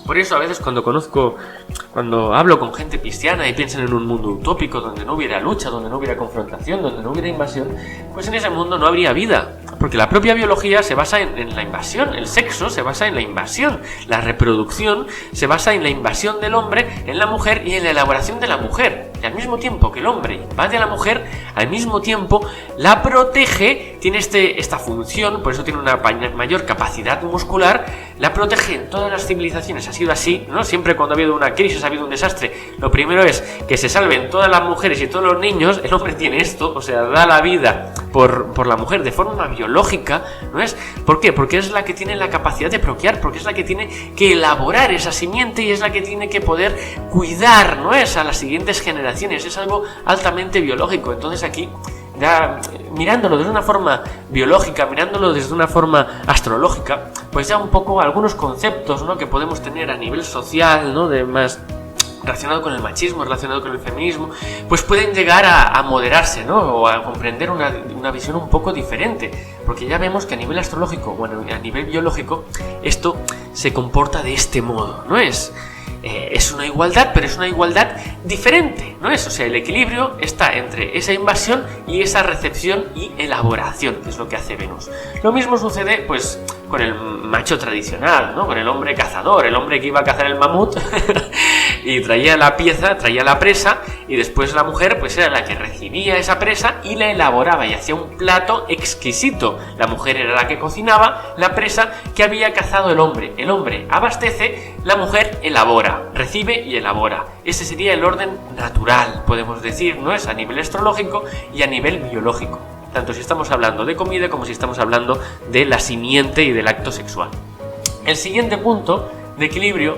Por eso a veces cuando hablo con gente cristiana y piensan en un mundo utópico donde no hubiera lucha, donde no hubiera confrontación, donde no hubiera invasión, pues en ese mundo no habría vida. Porque la propia biología se basa en la invasión, el sexo se basa en la invasión, la reproducción se basa en la invasión del hombre en la mujer y en la elaboración de la mujer. Y al mismo tiempo que el hombre invade a la mujer, al mismo tiempo la protege, tiene esta función, por eso tiene una mayor capacidad muscular, la protege en todas las civilizaciones. Ha sido así, ¿no? Siempre cuando ha habido una crisis, ha habido un desastre, lo primero es que se salven todas las mujeres y todos los niños. El hombre tiene esto, o sea, da la vida por la mujer de forma biológica, ¿no es? ¿Por qué? Porque es la que tiene la capacidad de procrear, porque es la que tiene que elaborar esa simiente y es la que tiene que poder cuidar, ¿no es? A las siguientes generaciones. Es algo altamente biológico. Entonces aquí, ya mirándolo desde una forma biológica, mirándolo desde una forma astrológica, pues ya un poco algunos conceptos, ¿no? Que podemos tener a nivel social, ¿no? De más relacionado con el machismo, relacionado con el feminismo, pues pueden llegar a moderarse, ¿no? O a comprender una visión un poco diferente, porque ya vemos que a nivel astrológico, bueno, a nivel biológico, esto se comporta de este modo, ¿no es? Es una igualdad, pero es una igualdad diferente, ¿no es? O sea, el equilibrio está entre esa invasión y esa recepción y elaboración, que es lo que hace Venus. Lo mismo sucede, pues, con el macho tradicional, ¿no? Con el hombre cazador, el hombre que iba a cazar el mamut y traía la presa, y después la mujer, pues, era la que recibía esa presa y la elaboraba y hacía un plato exquisito. La mujer era la que cocinaba la presa que había cazado el hombre. El hombre abastece, la mujer elabora, recibe y elabora. Ese sería el orden natural, podemos decir, ¿no es? A nivel astrológico y a nivel biológico. Tanto si estamos hablando de comida como si estamos hablando de la simiente y del acto sexual. El siguiente punto de equilibrio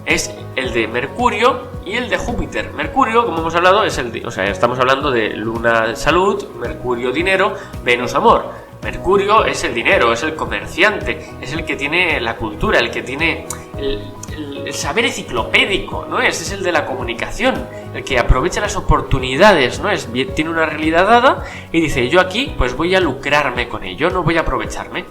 es el de Mercurio y el de Júpiter. Mercurio, como hemos hablado, estamos hablando de Luna salud, Mercurio dinero, Venus amor. Mercurio es el dinero, es el comerciante, es el que tiene la cultura, el que tiene el saber enciclopédico, ¿no es? Es el de la comunicación, el que aprovecha las oportunidades, ¿no es? Tiene una realidad dada y dice, yo aquí pues voy a lucrarme con ello, no voy a aprovecharme.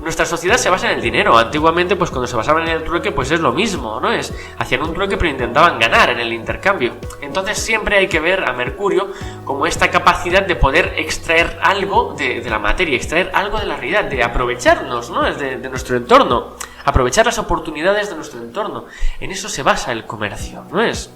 Nuestra sociedad se basa en el dinero. Antiguamente, pues cuando se basaban en el trueque, pues es lo mismo, ¿no es? Hacían un trueque pero intentaban ganar en el intercambio. Entonces siempre hay que ver a Mercurio como esta capacidad de poder extraer algo de la materia, extraer algo de la realidad, de aprovecharnos, ¿no? De nuestro entorno, aprovechar las oportunidades de nuestro entorno. En eso se basa el comercio, ¿no es?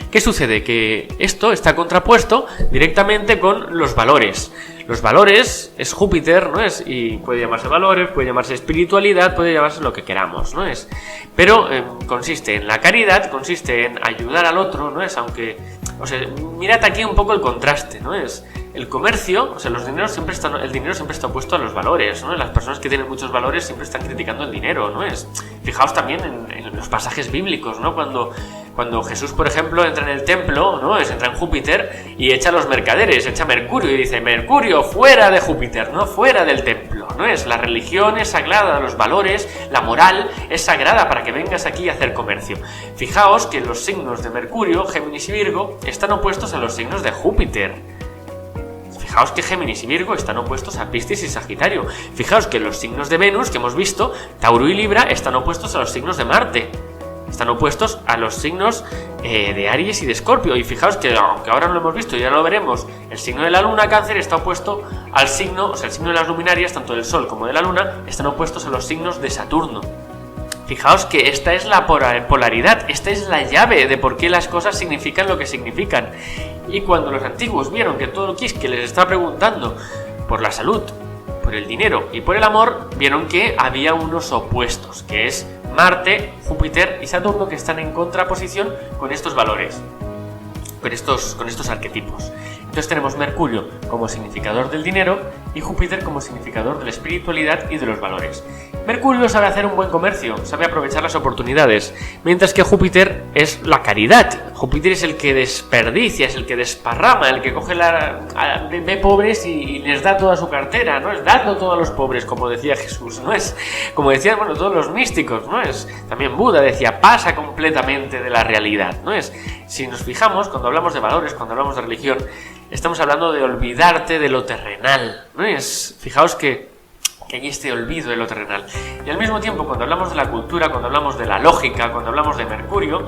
¿Qué sucede? Que esto está contrapuesto directamente con los valores. Los valores es Júpiter, ¿no es? Y puede llamarse valores, puede llamarse espiritualidad, puede llamarse lo que queramos, ¿no es? Pero consiste en la caridad, consiste en ayudar al otro, ¿no es? Aunque, o sea, mirad aquí un poco el contraste, ¿no es? El comercio, o sea, el dinero siempre está opuesto a los valores, ¿no? Las personas que tienen muchos valores siempre están criticando el dinero, ¿no es? Fijaos también en los pasajes bíblicos, ¿no? Cuando Cuando Jesús, por ejemplo, entra en el templo, ¿no? Entra en Júpiter y echa a los mercaderes, echa a Mercurio y dice: Mercurio, fuera de Júpiter, ¿no? Fuera del templo, ¿no? La religión es sagrada, los valores, la moral es sagrada para que vengas aquí a hacer comercio. Fijaos que los signos de Mercurio, Géminis y Virgo, están opuestos a los signos de Júpiter. Fijaos que Géminis y Virgo están opuestos a Piscis y Sagitario. Fijaos que los signos de Venus que hemos visto, Tauro y Libra, están opuestos a los signos de Marte. Están opuestos a los signos de Aries y de Escorpio. Y fijaos que, aunque ahora no lo hemos visto y ya lo veremos, el signo de la Luna, Cáncer, está opuesto al signo, o sea, el signo de las luminarias, tanto del Sol como de la Luna, están opuestos a los signos de Saturno. Fijaos que esta es la polaridad, esta es la llave de por qué las cosas significan lo que significan. Y cuando los antiguos vieron que todo Quisque les está preguntando por la salud, por el dinero y por el amor, vieron que había unos opuestos, que es Marte, Júpiter y Saturno, que están en contraposición con estos valores, con estos arquetipos. Entonces tenemos Mercurio como significador del dinero y Júpiter como significador de la espiritualidad y de los valores. Mercurio sabe hacer un buen comercio, sabe aprovechar las oportunidades, mientras que Júpiter es la caridad. Júpiter es el que desperdicia, es el que desparrama, el que coge ve pobres y les da toda su cartera, no es dando todo a los pobres, como decía Jesús, no es como decían, todos los místicos, no es también Buda decía, pasa completamente de la realidad, no es. Si nos fijamos, cuando hablamos de valores, cuando hablamos de religión, estamos hablando de olvidarte de lo terrenal, no es. Fijaos que hay este olvido de lo terrenal. Y al mismo tiempo, cuando hablamos de la cultura, cuando hablamos de la lógica, cuando hablamos de Mercurio,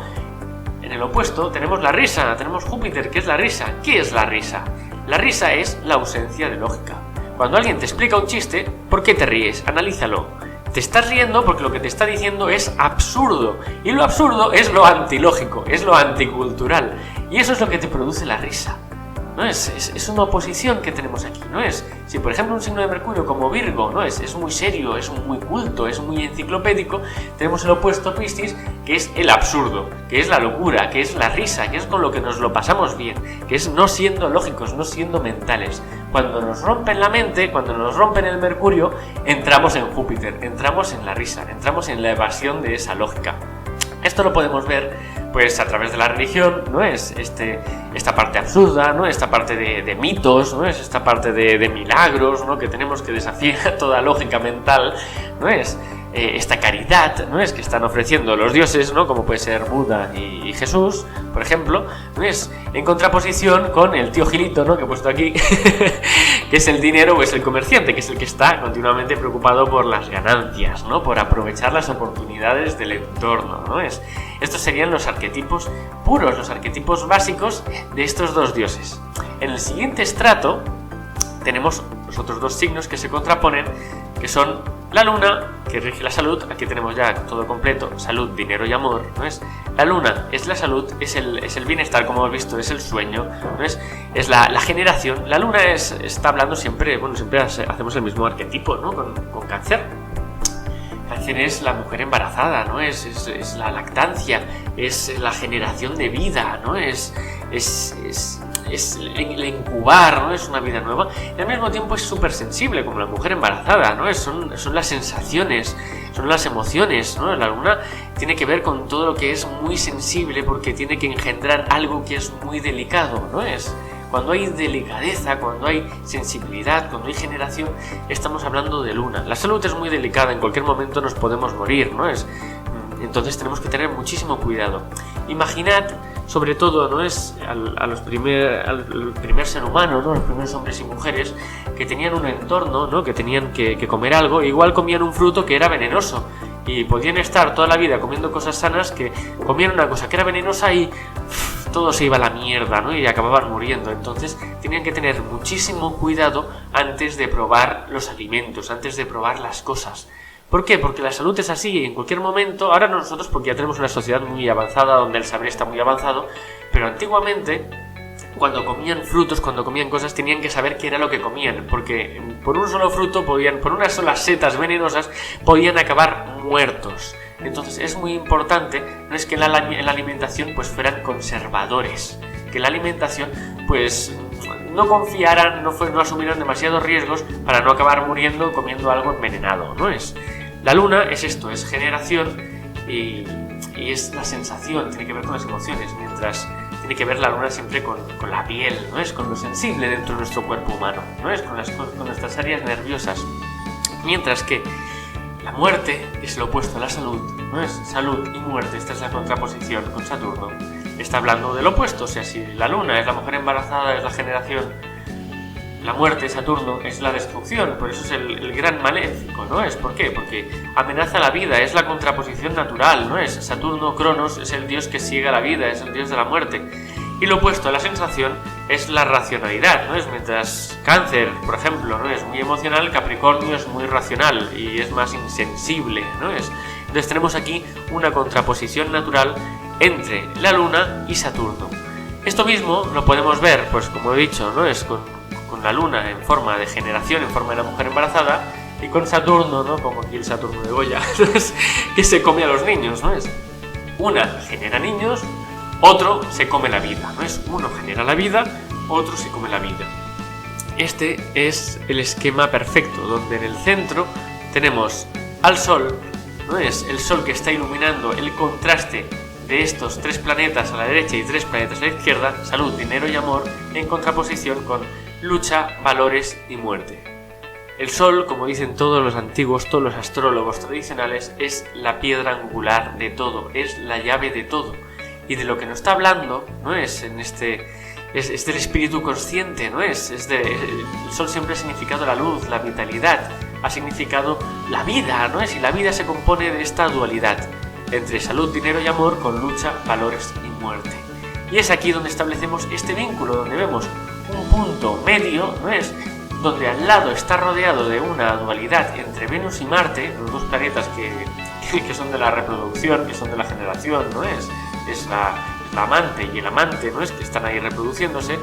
en el opuesto tenemos la risa, tenemos Júpiter, que es la risa. ¿Qué es la risa? La risa es la ausencia de lógica. Cuando alguien te explica un chiste, ¿por qué te ríes? Analízalo. Te estás riendo porque lo que te está diciendo es absurdo. Y lo absurdo es lo antilógico, es lo anticultural. Y eso es lo que te produce la risa. ¿No es una oposición que tenemos aquí, ¿no es? Si por ejemplo un signo de Mercurio como Virgo, ¿no es muy serio, es muy culto, es muy enciclopédico, tenemos el opuesto Piscis, que es el absurdo, que es la locura, que es la risa, que es con lo que nos lo pasamos bien, que es no siendo lógicos, no siendo mentales. Cuando nos rompen la mente, cuando nos rompen el Mercurio, entramos en Júpiter, entramos en la risa, entramos en la evasión de esa lógica. Esto lo podemos ver pues a través de la religión, ¿no es? Esta parte absurda, ¿no? Esta parte de mitos, ¿no es? Esta parte de milagros, ¿no? Que tenemos que desafiar toda lógica mental, ¿no es? Esta caridad, ¿no es? Que están ofreciendo los dioses, ¿no? Como puede ser Buda y Jesús, por ejemplo, ¿no es? En contraposición con el tío Gilito, ¿no? Que he puesto aquí, que es el dinero o es el comerciante, que es el que está continuamente preocupado por las ganancias, ¿no? Por aprovechar las oportunidades del entorno, ¿no es? Estos serían los arquetipos puros, los arquetipos básicos de estos dos dioses. En el siguiente estrato tenemos los otros dos signos que se contraponen, que son la luna, que rige la salud. Aquí tenemos ya todo completo: salud, dinero y amor, ¿no es? La luna es la salud, es el bienestar, como hemos visto, es el sueño, ¿no es? Es la generación. La luna está hablando siempre, siempre hacemos el mismo arquetipo, ¿no? Con Cáncer. Cáncer es la mujer embarazada, ¿no? Es la lactancia, es la generación de vida, ¿no? Es el incubar, ¿no? Es una vida nueva. Y al mismo tiempo es súper sensible, como la mujer embarazada, ¿no? Son las sensaciones, son las emociones, ¿no? La luna tiene que ver con todo lo que es muy sensible, porque tiene que engendrar algo que es muy delicado, ¿no es? Cuando hay delicadeza, cuando hay sensibilidad, cuando hay generación, estamos hablando de luna. La salud es muy delicada, en cualquier momento nos podemos morir, ¿no es? Entonces tenemos que tener muchísimo cuidado. Imaginad, sobre todo, ¿no es? Al primer ser humano, ¿no? Los primeros hombres y mujeres que tenían un entorno, ¿no? Que tenían que comer algo, e igual comían un fruto que era venenoso. Y podían estar toda la vida comiendo cosas sanas, que comían una cosa que era venenosa y todo se iba a la mierda, ¿no? Y acababan muriendo. Entonces tenían que tener muchísimo cuidado antes de probar los alimentos, antes de probar las cosas. ¿Por qué? Porque la salud es así, y en cualquier momento, ahora no nosotros porque ya tenemos una sociedad muy avanzada, donde el saber está muy avanzado, pero antiguamente, cuando comían frutos, cuando comían cosas, tenían que saber qué era lo que comían, porque por un solo fruto por unas solas setas venenosas, podían acabar muertos. Entonces es muy importante, no es que en la alimentación pues fueran conservadores, que en la alimentación pues no confiaran, no asumieran demasiados riesgos para no acabar muriendo comiendo algo envenenado, ¿no es? La luna es esto, es generación y y es la sensación, tiene que ver con las emociones, mientras tiene que ver la luna siempre con la piel, ¿no? Es con lo sensible dentro de nuestro cuerpo humano, ¿no? Es con nuestras áreas nerviosas. Mientras que la muerte es lo opuesto a la salud, ¿no? Es salud y muerte, esta es la contraposición con Saturno. Está hablando del opuesto, o sea, si la luna es la mujer embarazada, es la generación, la muerte, Saturno, es la destrucción, por eso es el gran maléfico, ¿no? ¿Por qué? Porque amenaza la vida, es la contraposición natural, ¿no? Saturno, Cronos, es el dios que ciega la vida, es el dios de la muerte. Y lo opuesto a la sensación es la racionalidad, ¿no? Mientras Cáncer, por ejemplo, ¿no? Es muy emocional, Capricornio es muy racional y es más insensible, ¿no? Entonces tenemos aquí una contraposición natural entre la luna y Saturno. Esto mismo lo podemos ver, pues como he dicho, ¿no? Con la luna en forma de generación, en forma de la mujer embarazada, y con Saturno, ¿no? Como aquí el Saturno de Goya, que se come a los niños, ¿no? Una genera niños, otro se come la vida, ¿no? Uno genera la vida, otro se come la vida. Este es el esquema perfecto, donde en el centro tenemos al Sol, ¿no? Es el Sol que está iluminando el contraste de estos 3 planetas a la derecha y 3 planetas a la izquierda, salud, dinero y amor, en contraposición con lucha, valores y muerte. El Sol, como dicen todos los antiguos, todos los astrólogos tradicionales, es la piedra angular de todo, es la llave de todo. Y de lo que nos está hablando, ¿no? Es del espíritu consciente, ¿no? El Sol siempre ha significado la luz, la vitalidad, ha significado la vida, ¿no? Y la vida se compone de esta dualidad entre salud, dinero y amor, con lucha, valores y muerte. Y es aquí donde establecemos este vínculo, donde vemos un punto medio, ¿no? Donde al lado está rodeado de una dualidad entre Venus y Marte, los 2 planetas que son de la reproducción, que son de la generación, ¿no? Es la amante y el amante, ¿no? Que están ahí reproduciéndose.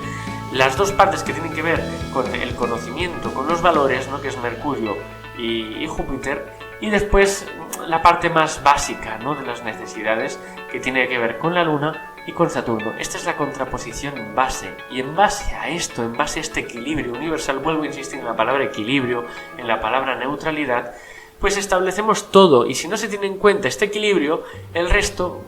Las 2 partes que tienen que ver con el conocimiento, con los valores, ¿no? Que es Mercurio y Júpiter. Y después la parte más básica, ¿no? De las necesidades, que tiene que ver con la luna y con Saturno. Esta es la contraposición base. Y en base a esto, en base a este equilibrio universal, vuelvo a insistir en la palabra equilibrio, en la palabra neutralidad, pues establecemos todo. Y si no se tiene en cuenta este equilibrio, el resto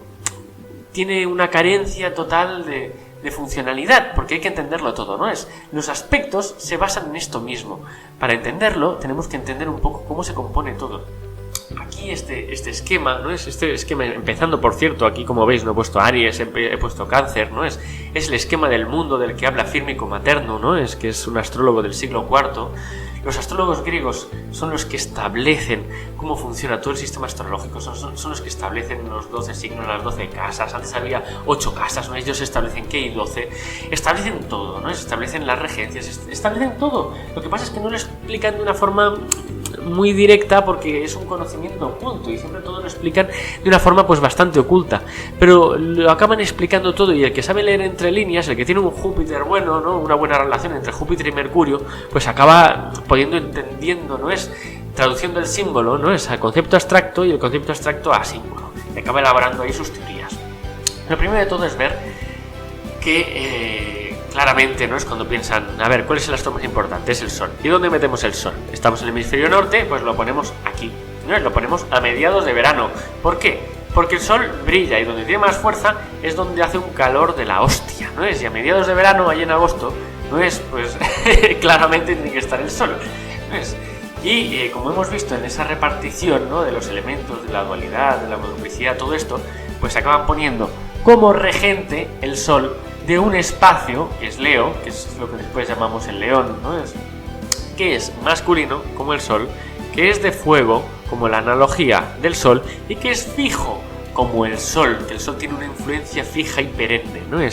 tiene una carencia total de funcionalidad, porque hay que entenderlo todo, ¿no? Los aspectos se basan en esto mismo. Para entenderlo, tenemos que entender un poco cómo se compone todo. Aquí este esquema, ¿no? Este esquema, empezando, por cierto, aquí como veis no he puesto Aries, he puesto Cáncer, ¿no? Es el esquema del mundo del que habla Fírmico Materno, ¿no? Que es un astrólogo del siglo IV. Los astrólogos griegos son los que establecen cómo funciona todo el sistema astrológico, son los que establecen los 12 signos, las 12 casas. Antes había 8 casas, ¿no? Ellos establecen que hay 12, establecen todo, ¿no? Establecen las regencias, establecen todo. Lo que pasa es que no lo explican de una forma muy directa, porque es un conocimiento oculto y siempre todo lo explican de una forma pues bastante oculta, pero lo acaban explicando todo, y el que sabe leer entre líneas, el que tiene un Júpiter bueno, ¿no? Una buena relación entre Júpiter y Mercurio, pues acaba entendiendo, ¿no? Traduciendo el símbolo, ¿no? Al concepto abstracto, y el concepto abstracto a símbolo, y acaba elaborando ahí sus teorías. Lo primero de todo es ver que claramente, ¿no? Es cuando piensan, a ver, ¿cuál es el astro más importante? Es el Sol. ¿Y dónde metemos el Sol? Estamos en el hemisferio norte, pues lo ponemos aquí, ¿no? Lo ponemos a mediados de verano. ¿Por qué? Porque el Sol brilla, y donde tiene más fuerza es donde hace un calor de la hostia, ¿no? Y a mediados de verano, ahí en agosto, ¿no? Pues claramente tiene que estar el Sol, ¿no? Y como hemos visto en esa repartición, ¿no? De los elementos, de la dualidad, de la monoplicidad, todo esto, pues se acaban poniendo como regente el Sol de un espacio, que es Leo, que es lo que después llamamos el león, ¿no? Que es masculino, como el Sol, que es de fuego, como la analogía del Sol, y que es fijo, como el Sol, que el Sol tiene una influencia fija y perenne, ¿no? Y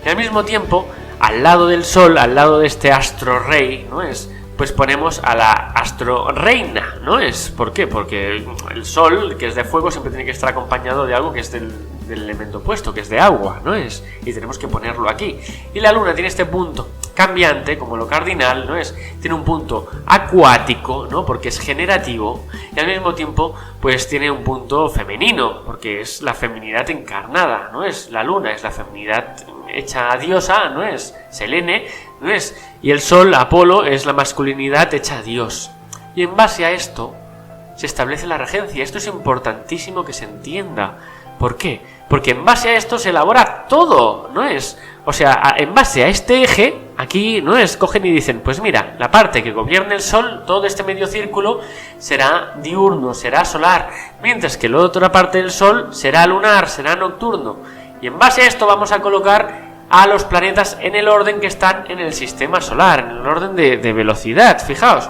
al mismo tiempo, al lado del Sol, al lado de este astro rey, ¿no? Pues ponemos a la astro reina, ¿no? ¿Por qué? Porque el Sol, que es de fuego, siempre tiene que estar acompañado de algo que es del elemento opuesto, que es de agua, ¿no? Y tenemos que ponerlo aquí. Y la Luna tiene este punto cambiante, como lo cardinal, ¿no? Tiene un punto acuático, ¿no? Porque es generativo, y al mismo tiempo, pues tiene un punto femenino, porque es la feminidad encarnada, ¿no? La Luna es la feminidad hecha diosa, ¿no? Selene, ¿no? Y el Sol, Apolo, es la masculinidad hecha Dios. Y en base a esto se establece la regencia. Esto es importantísimo que se entienda. ¿Por qué? Porque en base a esto se elabora todo, ¿no es? O sea, en base a este eje, aquí, ¿no es? Cogen y dicen, pues mira, la parte que gobierne el Sol, todo este medio círculo, será diurno, será solar, mientras que la otra parte del Sol será lunar, será nocturno. Y en base a esto vamos a colocar a los planetas en el orden que están en el sistema solar, en el orden de velocidad, fijaos.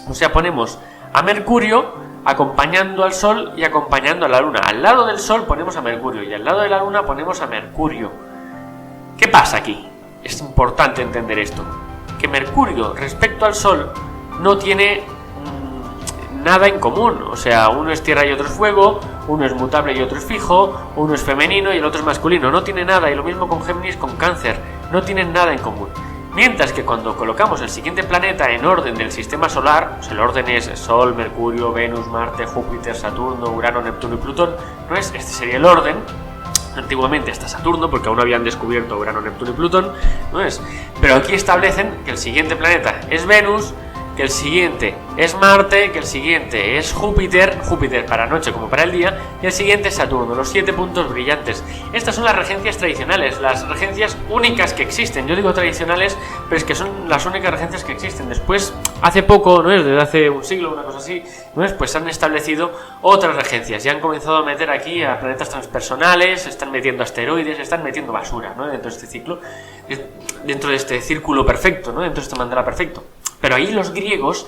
O sea, ponemos a Mercurio acompañando al Sol y acompañando a la Luna. Al lado del Sol ponemos a Mercurio y al lado de la Luna ponemos a Mercurio. ¿Qué pasa aquí? Es importante entender esto, que Mercurio respecto al Sol no tiene nada en común. O sea, uno es tierra y otro es fuego, uno es mutable y otro es fijo, uno es femenino y el otro es masculino. No tiene nada, y lo mismo con Géminis, con Cáncer, no tienen nada en común. Mientras que cuando colocamos el siguiente planeta en orden del sistema solar, o sea, el orden es Sol, Mercurio, Venus, Marte, Júpiter, Saturno, Urano, Neptuno y Plutón, ¿no es? Este sería el orden. Antiguamente hasta Saturno, porque aún no habían descubierto Urano, Neptuno y Plutón, ¿no es? Pero aquí establecen que el siguiente planeta es Venus, que el siguiente es Marte, que el siguiente es Júpiter para noche como para el día, y el siguiente es Saturno, los 7 puntos brillantes. Estas son las regencias tradicionales, las regencias únicas que existen. Yo digo tradicionales, pero es que son las únicas regencias que existen. Después, hace poco, ¿no es? Desde hace un siglo, una cosa así, ¿no es? Pues han establecido otras regencias, y han comenzado a meter aquí a planetas transpersonales, están metiendo asteroides, están metiendo basura, ¿no? Dentro de este ciclo, dentro de este círculo perfecto, ¿no? Dentro de este mandala perfecto. Pero ahí los griegos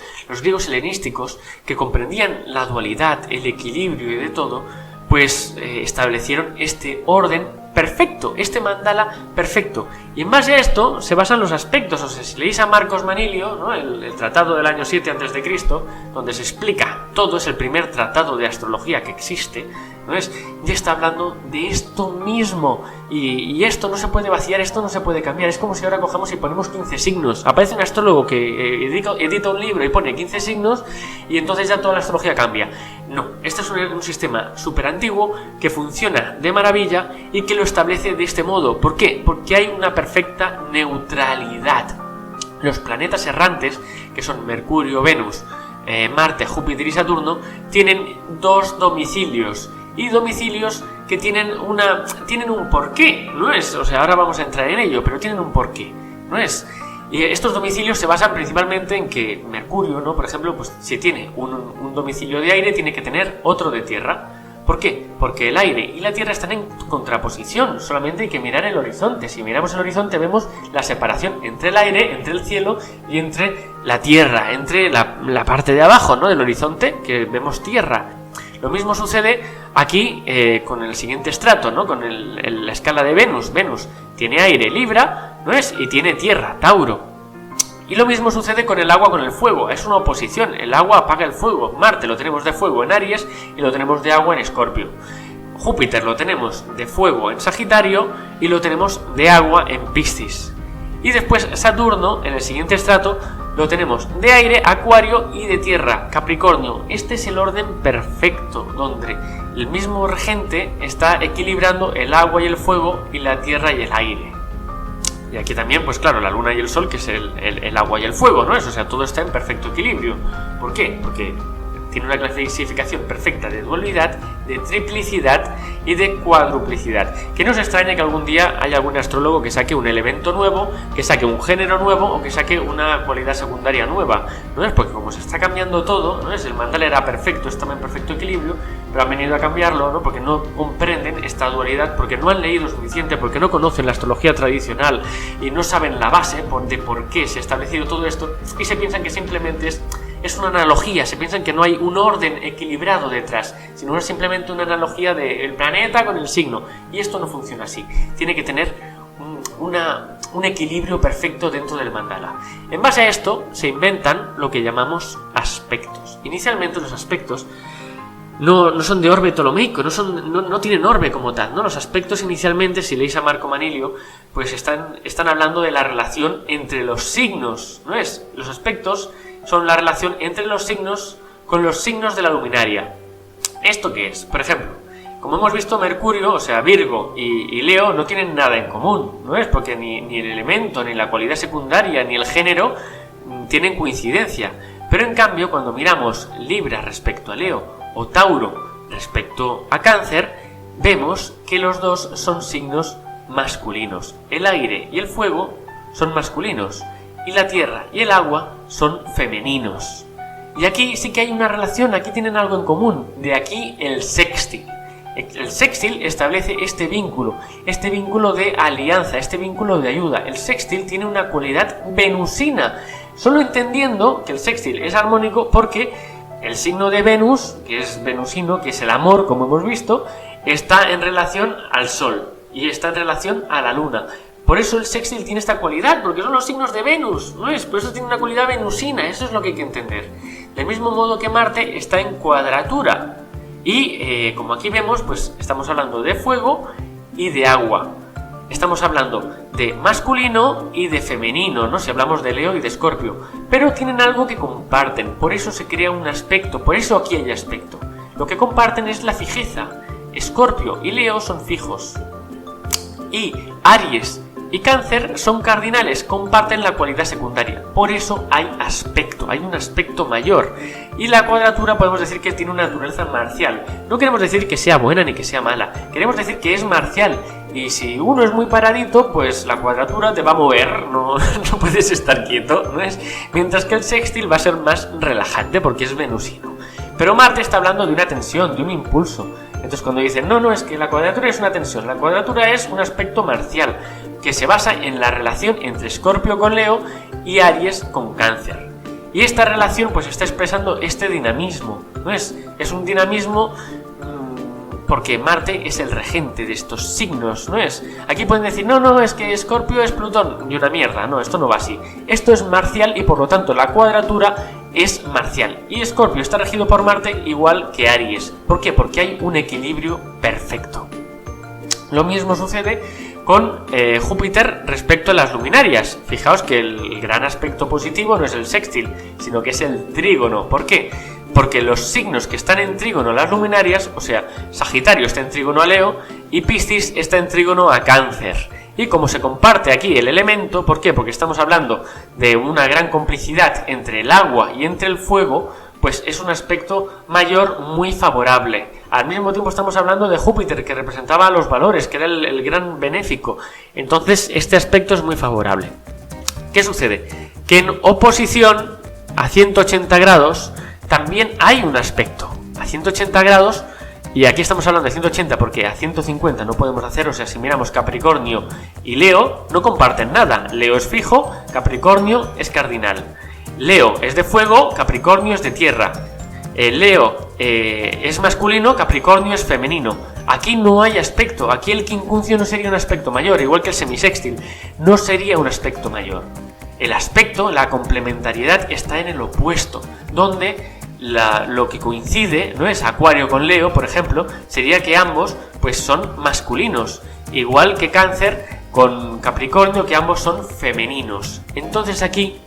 helenísticos, que comprendían la dualidad, el equilibrio y de todo, pues establecieron este orden perfecto, este mandala perfecto. Y en base a esto se basan los aspectos. O sea, si leéis a Marcos Manilio, ¿no? el tratado del año 7 a.C., donde se explica todo, es el primer tratado de astrología que existe, ¿no es? Ya está hablando de esto mismo. Y esto no se puede vaciar, esto no se puede cambiar. Es como si ahora cojamos y ponemos 15 signos. Aparece un astrólogo que edita un libro y pone 15 signos, y entonces ya toda la astrología cambia. No, este es un sistema súper antiguo que funciona de maravilla y que lo establece de este modo. ¿Por qué? Porque hay una perfecta neutralidad. Los planetas errantes, que son Mercurio, Venus, Marte, Júpiter y Saturno, tienen dos domicilios. Y domicilios que tienen un porqué, ¿no es? O sea, ahora vamos a entrar en ello, pero tienen un porqué, ¿no es? Y estos domicilios se basan principalmente en que Mercurio, ¿no? Por ejemplo, pues si tiene un domicilio de aire, tiene que tener otro de tierra. ¿Por qué? Porque el aire y la tierra están en contraposición, solamente hay que mirar el horizonte. Si miramos el horizonte vemos la separación entre el aire, entre el cielo y entre la tierra, entre la parte de abajo, ¿no? Del horizonte, que vemos tierra. Lo mismo sucede aquí con el siguiente estrato, ¿no? Con la escala de Venus. Venus tiene aire, Libra, ¿no es? Y tiene tierra, Tauro. Y lo mismo sucede con el agua, con el fuego. Es una oposición. El agua apaga el fuego. Marte lo tenemos de fuego en Aries y lo tenemos de agua en Escorpio. Júpiter lo tenemos de fuego en Sagitario y lo tenemos de agua en Piscis. Y después Saturno, en el siguiente estrato, lo tenemos de aire, Acuario, y de tierra, Capricornio. Este es el orden perfecto, donde el mismo regente está equilibrando el agua y el fuego y la tierra y el aire. Y aquí también, pues claro, la luna y el sol, que es el agua y el fuego, ¿no? O sea, todo está en perfecto equilibrio. ¿Por qué? Porque tiene una clasificación perfecta de dualidad, de triplicidad y de cuadruplicidad. Que no os extrañe que algún día haya algún astrólogo que saque un elemento nuevo, que saque un género nuevo o que saque una cualidad secundaria nueva. ¿No es? Porque como se está cambiando todo, ¿no es? El mandala era perfecto, estaba en perfecto equilibrio, pero han venido a cambiarlo, ¿no? Porque no comprenden esta dualidad, porque no han leído suficiente, porque no conocen la astrología tradicional y no saben la base de por qué se ha establecido todo esto, y se piensan que simplemente es una analogía, se piensan que no hay un orden equilibrado detrás, sino es simplemente una analogía del planeta con el signo, y esto no funciona así. Tiene que tener un equilibrio perfecto dentro del mandala. En base a esto se inventan lo que llamamos aspectos. Inicialmente los aspectos no son de orbe ptolomeico, no tienen orbe como tal, ¿no? Los aspectos inicialmente, si leéis a Marco Manilio, pues están hablando de la relación entre los signos, ¿no es? Los aspectos son la relación entre los signos con los signos de la luminaria. ¿Esto qué es? Por ejemplo, como hemos visto, Mercurio, o sea, Virgo y Leo no tienen nada en común, ¿no es? Porque ni el elemento, ni la cualidad secundaria, ni el género tienen coincidencia. Pero en cambio, cuando miramos Libra respecto a Leo o Tauro respecto a Cáncer, vemos que los dos son signos masculinos. El aire y el fuego son masculinos y la tierra y el agua son femeninos. Y aquí sí que hay una relación, aquí tienen algo en común, de aquí el sextil. El sextil establece este vínculo de alianza, este vínculo de ayuda. El sextil tiene una cualidad venusina, solo entendiendo que el sextil es armónico porque el signo de Venus, que es venusino, que es el amor, como hemos visto, está en relación al Sol y está en relación a la Luna. Por eso el sextil tiene esta cualidad, porque son los signos de Venus, ¿no es? Por eso tiene una cualidad venusina, eso es lo que hay que entender. Del mismo modo que Marte está en cuadratura. Y como aquí vemos, pues estamos hablando de fuego y de agua. Estamos hablando de masculino y de femenino, ¿no? Si hablamos de Leo y de Escorpio. Pero tienen algo que comparten, por eso se crea un aspecto, por eso aquí hay aspecto. Lo que comparten es la fijeza. Escorpio y Leo son fijos. Y Aries y Cáncer son cardinales, comparten la cualidad secundaria. Por eso hay aspecto, hay un aspecto mayor. Y la cuadratura podemos decir que tiene una naturaleza marcial. No queremos decir que sea buena ni que sea mala, queremos decir que es marcial. Y si uno es muy paradito, pues la cuadratura te va a mover, no puedes estar quieto, ¿no es? Mientras que el sextil va a ser más relajante porque es venusino. Pero Marte está hablando de una tensión, de un impulso. Entonces cuando dicen, no, es que la cuadratura es una tensión, la cuadratura es un aspecto marcial que se basa en la relación entre Escorpio con Leo y Aries con Cáncer. Y esta relación pues está expresando este dinamismo, ¿no es? Es un dinamismo porque Marte es el regente de estos signos, ¿no es? Aquí pueden decir, no, es que Escorpio es Plutón y una mierda, no, esto no va así. Esto es marcial y por lo tanto la cuadratura es marcial. Y Escorpio está regido por Marte igual que Aries. ¿Por qué? Porque hay un equilibrio perfecto. Lo mismo sucede con Júpiter respecto a las luminarias. Fijaos que el gran aspecto positivo no es el sextil, sino que es el trígono. ¿Por qué? Porque los signos que están en trígono a las luminarias, o sea, Sagitario está en trígono a Leo y Piscis está en trígono a Cáncer. Y como se comparte aquí el elemento, ¿por qué? Porque estamos hablando de una gran complicidad entre el agua y entre el fuego, pues es un aspecto mayor muy favorable. Al mismo tiempo estamos hablando de Júpiter, que representaba los valores, que era el gran benéfico. Entonces este aspecto es muy favorable. ¿Qué sucede? Que en oposición a 180 grados también hay un aspecto. A 180 grados, y aquí estamos hablando de 180 porque a 150 no podemos hacer, o sea, si miramos Capricornio y Leo, no comparten nada. Leo es fijo, Capricornio es cardinal. Leo es de fuego, Capricornio es de tierra. Leo es masculino, Capricornio es femenino. Aquí no hay aspecto, aquí el quincuncio no sería un aspecto mayor, igual que el semisextil, no sería un aspecto mayor. El aspecto, la complementariedad está en el opuesto, donde lo que coincide, ¿no es? Acuario con Leo, por ejemplo, sería que ambos pues son masculinos, igual que Cáncer con Capricornio, que ambos son femeninos. Entonces aquí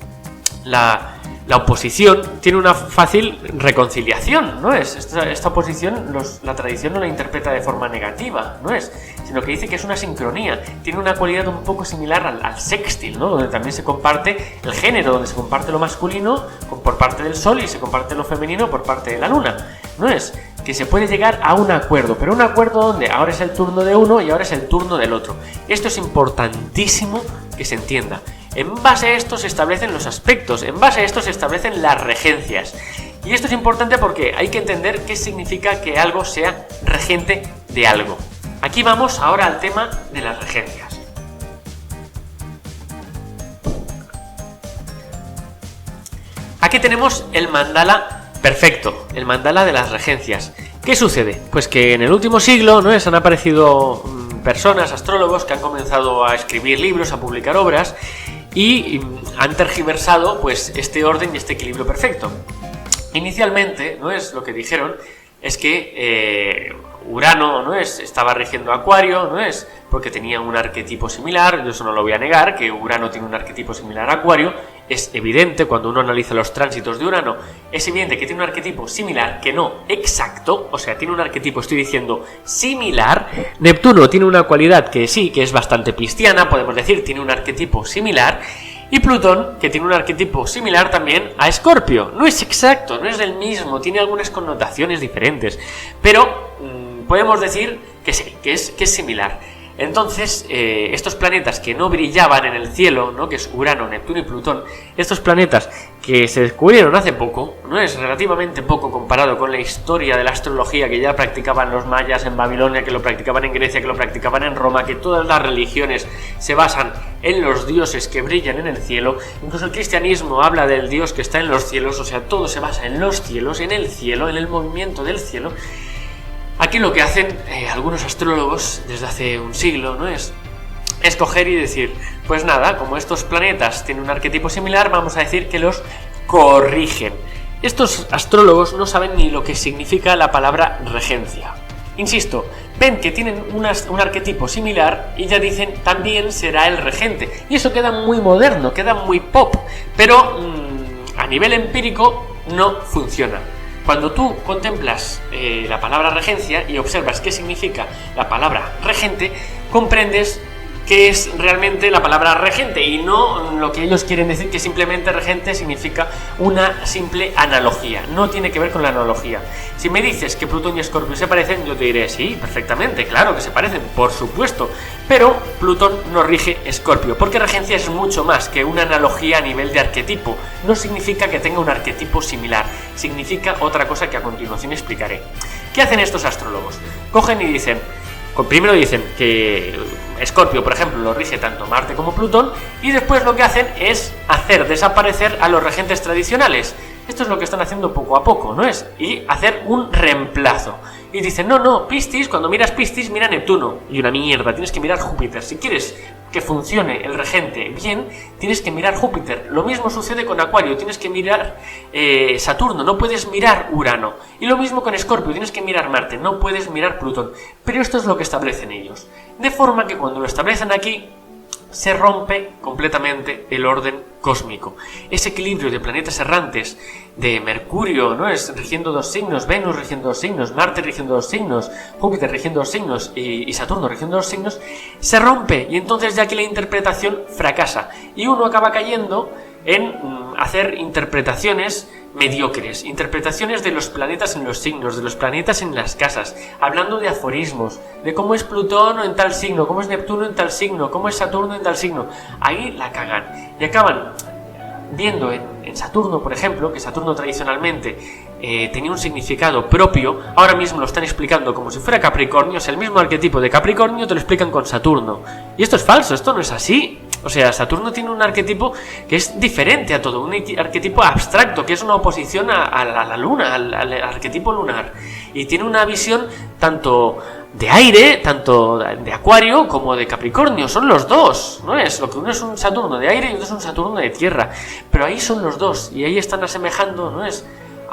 la oposición tiene una fácil reconciliación, ¿no es? Esta oposición la tradición no la interpreta de forma negativa, ¿no es? Sino que dice que es una sincronía, tiene una cualidad un poco similar al sextil, ¿no? Donde también se comparte el género, donde se comparte lo masculino por parte del Sol y se comparte lo femenino por parte de la Luna, ¿no es? Que se puede llegar a un acuerdo, pero un acuerdo donde ahora es el turno de uno y ahora es el turno del otro. Esto es importantísimo que se entienda. En base a esto se establecen los aspectos, en base a esto se establecen las regencias. Y esto es importante porque hay que entender qué significa que algo sea regente de algo. Aquí vamos ahora al tema de las regencias. Aquí tenemos el mandala perfecto, el mandala de las regencias. ¿Qué sucede? Pues que en el último siglo, ¿no es? Han aparecido personas, astrólogos, que han comenzado a escribir libros, a publicar obras y han tergiversado pues este orden y este equilibrio perfecto. Inicialmente, ¿no es? Lo que dijeron es que Urano, ¿no es? Estaba rigiendo Acuario, ¿no es? Porque tenía un arquetipo similar. Yo eso no lo voy a negar, que Urano tiene un arquetipo similar a Acuario. Es evidente cuando uno analiza los tránsitos de Urano, es evidente que tiene un arquetipo similar, que no exacto, o sea, tiene un arquetipo, estoy diciendo, similar. Neptuno tiene una cualidad que sí, que es bastante pisciana, podemos decir, tiene un arquetipo similar. Y Plutón, que tiene un arquetipo similar también a Escorpio. No es exacto, no es el mismo, tiene algunas connotaciones diferentes, pero podemos decir que sí, que es similar. Entonces, estos planetas que no brillaban en el cielo, ¿no? Que es Urano, Neptuno y Plutón, estos planetas que se descubrieron hace poco, no es relativamente poco comparado con la historia de la astrología que ya practicaban los mayas en Babilonia, que lo practicaban en Grecia, que lo practicaban en Roma, que todas las religiones se basan en los dioses que brillan en el cielo. Incluso el cristianismo habla del Dios que está en los cielos, o sea, todo se basa en los cielos, en el cielo, en el movimiento del cielo. Aquí lo que hacen algunos astrólogos desde hace un siglo, ¿no? Es coger y decir, pues nada, como estos planetas tienen un arquetipo similar, vamos a decir que los corrigen. Estos astrólogos no saben ni lo que significa la palabra regencia. Insisto, ven que tienen un arquetipo similar y ya dicen, también será el regente. Y eso queda muy moderno, queda muy pop, pero a nivel empírico no funciona. Cuando tú contemplas la palabra regencia y observas qué significa la palabra regente, comprendes qué es realmente la palabra regente y no lo que ellos quieren decir, que simplemente regente significa una simple analogía. No tiene que ver con la analogía. Si me dices que Plutón y Escorpio se parecen, yo te diré, sí, perfectamente, claro que se parecen, por supuesto. Pero Plutón no rige Escorpio, porque regencia es mucho más que una analogía a nivel de arquetipo. No significa que tenga un arquetipo similar, significa otra cosa que a continuación explicaré. ¿Qué hacen estos astrólogos? Cogen y dicen, primero dicen que Escorpio, por ejemplo, lo rige tanto Marte como Plutón, y después lo que hacen es hacer desaparecer a los regentes tradicionales. Esto es lo que están haciendo poco a poco, ¿no es? Y hacer un reemplazo. Y dicen, no, Piscis, cuando miras Piscis, mira Neptuno. Y una mierda, tienes que mirar Júpiter. Si quieres que funcione el regente bien, tienes que mirar Júpiter. Lo mismo sucede con Acuario, tienes que mirar Saturno, no puedes mirar Urano. Y lo mismo con Escorpio, tienes que mirar Marte, no puedes mirar Plutón. Pero esto es lo que establecen ellos. De forma que cuando lo establecen aquí, se rompe completamente el orden cósmico. Ese equilibrio de planetas errantes, de Mercurio, ¿no? Es rigiendo dos signos, Venus rigiendo dos signos, Marte rigiendo dos signos, Júpiter rigiendo dos signos y Saturno rigiendo dos signos, se rompe y entonces ya aquí la interpretación fracasa y uno acaba cayendo en hacer interpretaciones mediocres, interpretaciones de los planetas en los signos, de los planetas en las casas, hablando de aforismos, de cómo es Plutón en tal signo, cómo es Neptuno en tal signo, cómo es Saturno en tal signo. Ahí la cagan y acaban viendo en Saturno, por ejemplo, que Saturno tradicionalmente tenía un significado propio, ahora mismo lo están explicando como si fuera Capricornio, o sea, el mismo arquetipo de Capricornio te lo explican con Saturno. Y esto es falso, esto no es así. O sea, Saturno tiene un arquetipo que es diferente a todo, un arquetipo abstracto, que es una oposición a la luna, al arquetipo lunar. Y tiene una visión tanto de aire, tanto de Acuario como de Capricornio, son los dos, ¿no es? Lo que uno es un Saturno de aire y otro es un Saturno de tierra, pero ahí son los dos, y ahí están asemejando, ¿no es?,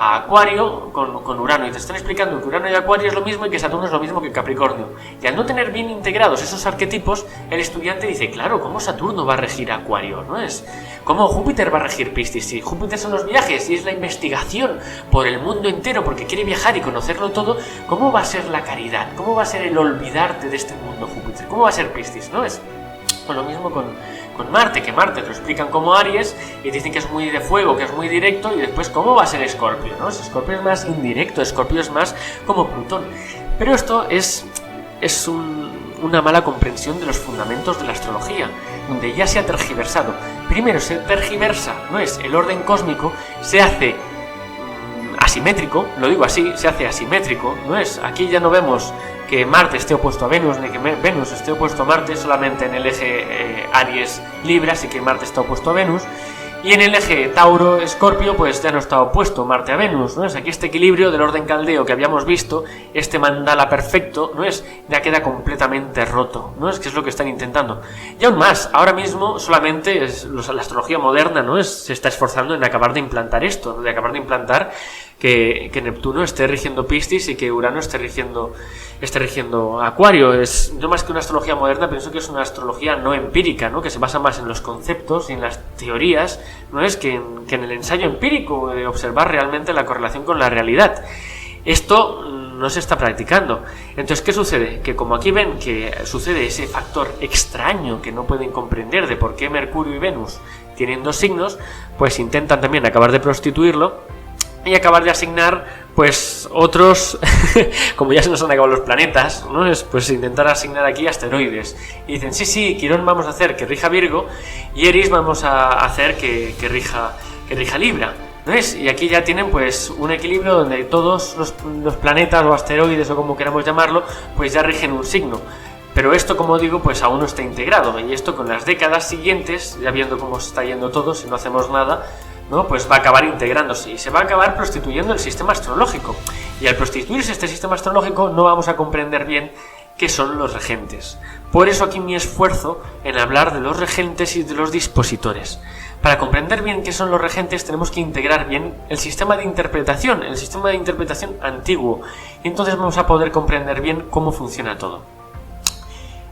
a Acuario con Urano, y te están explicando que Urano y Acuario es lo mismo y que Saturno es lo mismo que Capricornio. Y al no tener bien integrados esos arquetipos, el estudiante dice, claro, ¿cómo Saturno va a regir Acuario? ¿No es? ¿Cómo Júpiter va a regir Piscis? Si Júpiter son los viajes y es la investigación por el mundo entero porque quiere viajar y conocerlo todo, ¿cómo va a ser la caridad? ¿Cómo va a ser el olvidarte de este mundo Júpiter? ¿Cómo va a ser Piscis? ¿No es? Pues lo mismo con Marte, que Marte te lo explican como Aries y dicen que es muy de fuego, que es muy directo, y después ¿cómo va a ser Escorpio? ¿No? Escorpio es más indirecto, Escorpio es más como Plutón. Pero esto es una mala comprensión de los fundamentos de la astrología, donde ya se ha tergiversado. Primero se tergiversa, ¿no es? El orden cósmico se hace asimétrico, lo digo así, se hace asimétrico, ¿no es? Aquí ya no vemos que Marte esté opuesto a Venus, ni que Venus esté opuesto a Marte, solamente en el eje Aries-Libra, así que Marte está opuesto a Venus, y en el eje Tauro-Escorpio, pues ya no está opuesto Marte a Venus, ¿no es? Aquí este equilibrio del orden caldeo que habíamos visto, este mandala perfecto, ¿no es? Ya queda completamente roto, ¿no es? Que es lo que están intentando. Y aún más, ahora mismo solamente la astrología moderna, ¿no es? Se está esforzando en acabar de implantar esto, de acabar de implantar que Neptuno esté rigiendo Piscis y que Urano esté rigiendo Acuario. Yo más que una astrología moderna pienso que es una astrología no empírica, ¿no? Que se basa más en los conceptos y en las teorías, no es que en el ensayo empírico de observar realmente la correlación con la realidad. Esto no se está practicando. Entonces, ¿qué sucede? Que como aquí ven que sucede ese factor extraño que no pueden comprender de por qué Mercurio y Venus tienen dos signos, pues intentan también acabar de prostituirlo y acabar de asignar pues otros, como ya se nos han acabado los planetas, ¿no? Pues intentar asignar aquí asteroides. Y dicen, sí, Quirón vamos a hacer que rija Virgo y Eris vamos a hacer que rija Libra, ¿no es? Y aquí ya tienen pues un equilibrio donde todos los planetas o asteroides o como queramos llamarlo, pues ya rigen un signo. Pero esto, como digo, pues aún no está integrado, y esto con las décadas siguientes, ya viendo cómo se está yendo todo, si no hacemos nada, ¿no? Pues va a acabar integrándose y se va a acabar prostituyendo el sistema astrológico. Y al prostituirse este sistema astrológico no vamos a comprender bien qué son los regentes. Por eso aquí mi esfuerzo en hablar de los regentes y de los dispositores. Para comprender bien qué son los regentes tenemos que integrar bien el sistema de interpretación antiguo, y entonces vamos a poder comprender bien cómo funciona todo.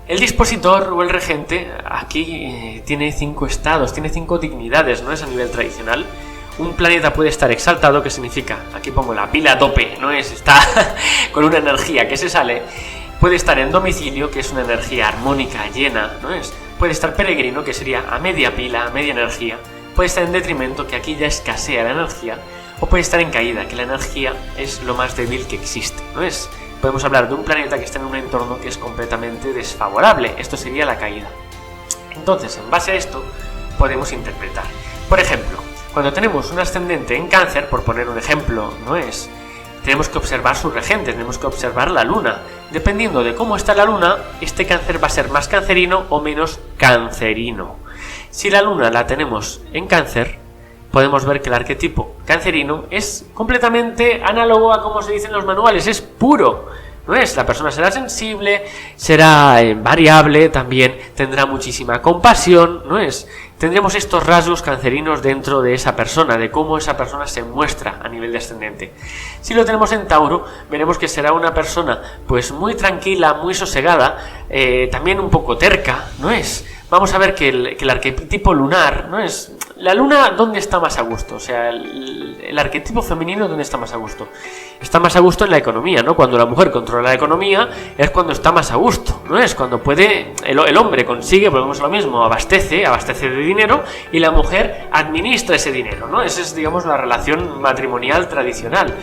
El dispositor o el regente aquí tiene 5 estados, tiene 5 dignidades, no es a nivel tradicional. Un planeta puede estar exaltado, que significa, aquí pongo la pila a tope, no es, está con una energía que se sale. Puede estar en domicilio, que es una energía armónica, llena, no es. Puede estar peregrino, que sería a media pila, a media energía. Puede estar en detrimento, que aquí ya escasea la energía. O puede estar en caída, que la energía es lo más débil que existe, no es. Podemos hablar de un planeta que está en un entorno que es completamente desfavorable. Esto sería la caída. Entonces, en base a esto, podemos interpretar. Por ejemplo, cuando tenemos un ascendente en Cáncer, por poner un ejemplo, no es, tenemos que observar su regente, tenemos que observar la luna. Dependiendo de cómo está la luna, este Cáncer va a ser más cancerino o menos cancerino. Si la luna la tenemos en Cáncer, podemos ver que el arquetipo cancerino es completamente análogo a como se dice en los manuales, es puro, ¿no es? La persona será sensible, será variable, también tendrá muchísima compasión, ¿no es? Tendremos estos rasgos cancerinos dentro de esa persona, de cómo esa persona se muestra a nivel de ascendente. Si lo tenemos en Tauro, veremos que será una persona pues muy tranquila, muy sosegada, también un poco terca, ¿no es? Vamos a ver que el arquetipo lunar, ¿no es? La luna, ¿dónde está más a gusto? O sea, el arquetipo femenino, ¿dónde está más a gusto? Está más a gusto en la economía, ¿no? Cuando la mujer controla la economía es cuando está más a gusto, ¿no? Es cuando puede, el hombre consigue, volvemos a lo mismo, abastece de dinero, y la mujer administra ese dinero, ¿no? Esa es, digamos, la relación matrimonial tradicional.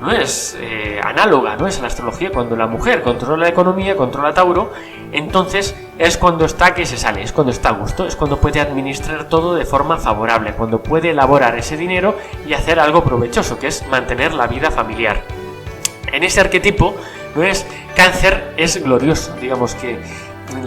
No es análoga, no es en la astrología. Cuando la mujer controla la economía, controla Tauro, entonces es cuando está que se sale, es cuando está a gusto, es cuando puede administrar todo de forma favorable, cuando puede elaborar ese dinero y hacer algo provechoso, que es mantener la vida familiar. En ese arquetipo, no es, Cáncer es glorioso, digamos que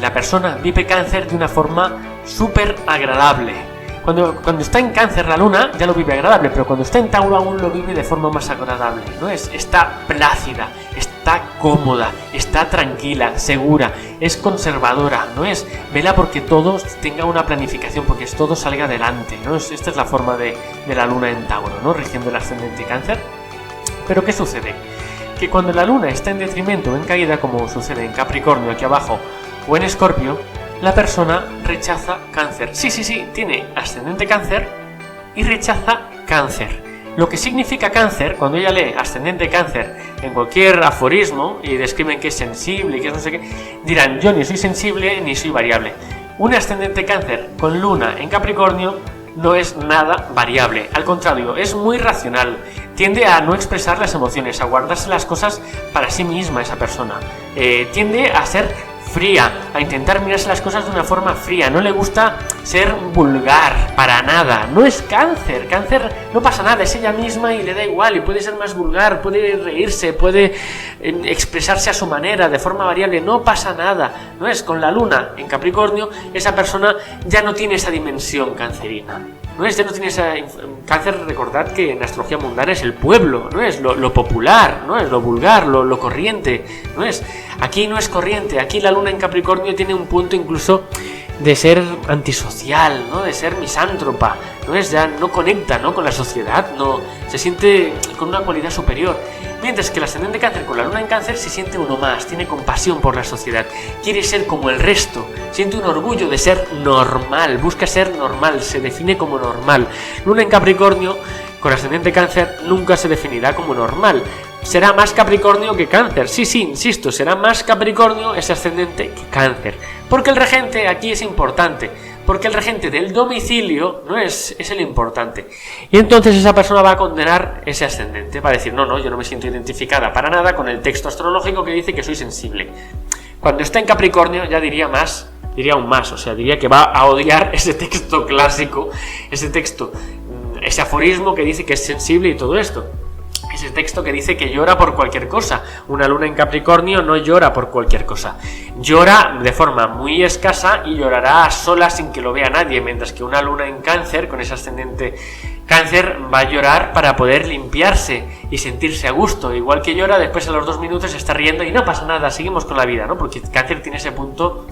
la persona vive Cáncer de una forma súper agradable. Cuando está en Cáncer la luna ya lo vive agradable, pero cuando está en Tauro aún lo vive de forma más agradable, ¿no es? Está plácida, está cómoda, está tranquila, segura, es conservadora, ¿no es? Vela porque todo tenga una planificación, porque todo salga adelante, ¿no es? Esta es la forma de la luna en Tauro, ¿no? Rigiendo el ascendente Cáncer. Pero ¿qué sucede? Que cuando la luna está en detrimento o en caída, como sucede en Capricornio aquí abajo, o en Escorpio, la persona rechaza Cáncer. Sí, tiene ascendente Cáncer y rechaza Cáncer. Lo que significa Cáncer, cuando ella lee ascendente Cáncer en cualquier aforismo y describen que es sensible y que es no sé qué, dirán, yo ni soy sensible ni soy variable. Un ascendente Cáncer con luna en Capricornio no es nada variable, al contrario, es muy racional, tiende a no expresar las emociones, a guardarse las cosas para sí misma esa persona, tiende a ser fría, a intentar mirarse las cosas de una forma fría, no le gusta ser vulgar, para nada, no es Cáncer, no pasa nada, es ella misma y le da igual, y puede ser más vulgar, puede reírse, puede expresarse a su manera, de forma variable, no pasa nada, no es, con la luna en Capricornio, esa persona ya no tiene esa dimensión cancerina. No es, ya no tiene esa... Cáncer, recordad que en astrología mundana es el pueblo, no es lo popular, no es lo vulgar, lo corriente, no es. Aquí no es corriente, aquí la luna en Capricornio tiene un punto incluso de ser antisocial, ¿no? De ser misántropa, no es, ya no conecta, ¿no? Con la sociedad, no se siente con una cualidad superior. Mientras que el ascendente Cáncer con la luna en Cáncer se siente uno más, tiene compasión por la sociedad, quiere ser como el resto, siente un orgullo de ser normal, busca ser normal, se define como normal. Luna en Capricornio con ascendente Cáncer nunca se definirá como normal, será más Capricornio que Cáncer, sí, insisto, será más Capricornio ese ascendente que Cáncer, porque el regente aquí es importante, porque el regente del domicilio no es el importante. Y entonces esa persona va a condenar ese ascendente, va a decir, no, yo no me siento identificada para nada con el texto astrológico que dice que soy sensible. Cuando está en Capricornio ya diría aún más, o sea, diría que va a odiar ese texto clásico, ese aforismo que dice que es sensible y todo esto. Ese texto que dice que llora por cualquier cosa. Una luna en Capricornio no llora por cualquier cosa. Llora de forma muy escasa y llorará a solas sin que lo vea nadie, mientras que una luna en Cáncer, con ese ascendente Cáncer, va a llorar para poder limpiarse y sentirse a gusto. Igual que llora, después a los 2 minutos se está riendo y no pasa nada, seguimos con la vida, ¿no? Porque Cáncer tiene ese punto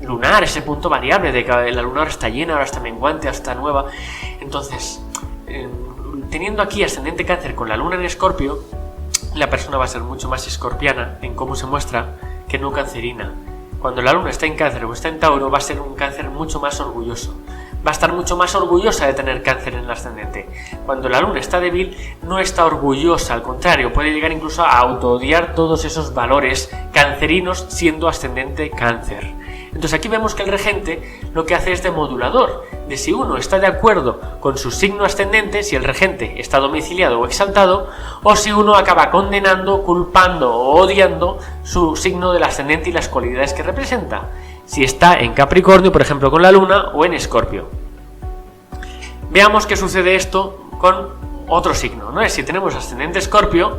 lunar, ese punto variable de que la luna ahora está llena, ahora está menguante, ahora está nueva. Entonces, teniendo aquí ascendente Cáncer con la luna en Escorpio, la persona va a ser mucho más escorpiana en cómo se muestra que no cancerina. Cuando la luna está en Cáncer o está en Tauro, va a ser un Cáncer mucho más orgulloso. Va a estar mucho más orgullosa de tener Cáncer en el ascendente. Cuando la luna está débil, no está orgullosa, al contrario, puede llegar incluso a autoodiar todos esos valores cancerinos siendo ascendente Cáncer. Entonces aquí vemos que el regente lo que hace es de modulador, de si uno está de acuerdo con su signo ascendente, si el regente está domiciliado o exaltado, o si uno acaba condenando, culpando o odiando su signo del ascendente y las cualidades que representa, si está en Capricornio, por ejemplo, con la luna, o en Escorpio. Veamos qué sucede esto con otro signo, ¿no? Si tenemos ascendente Escorpio,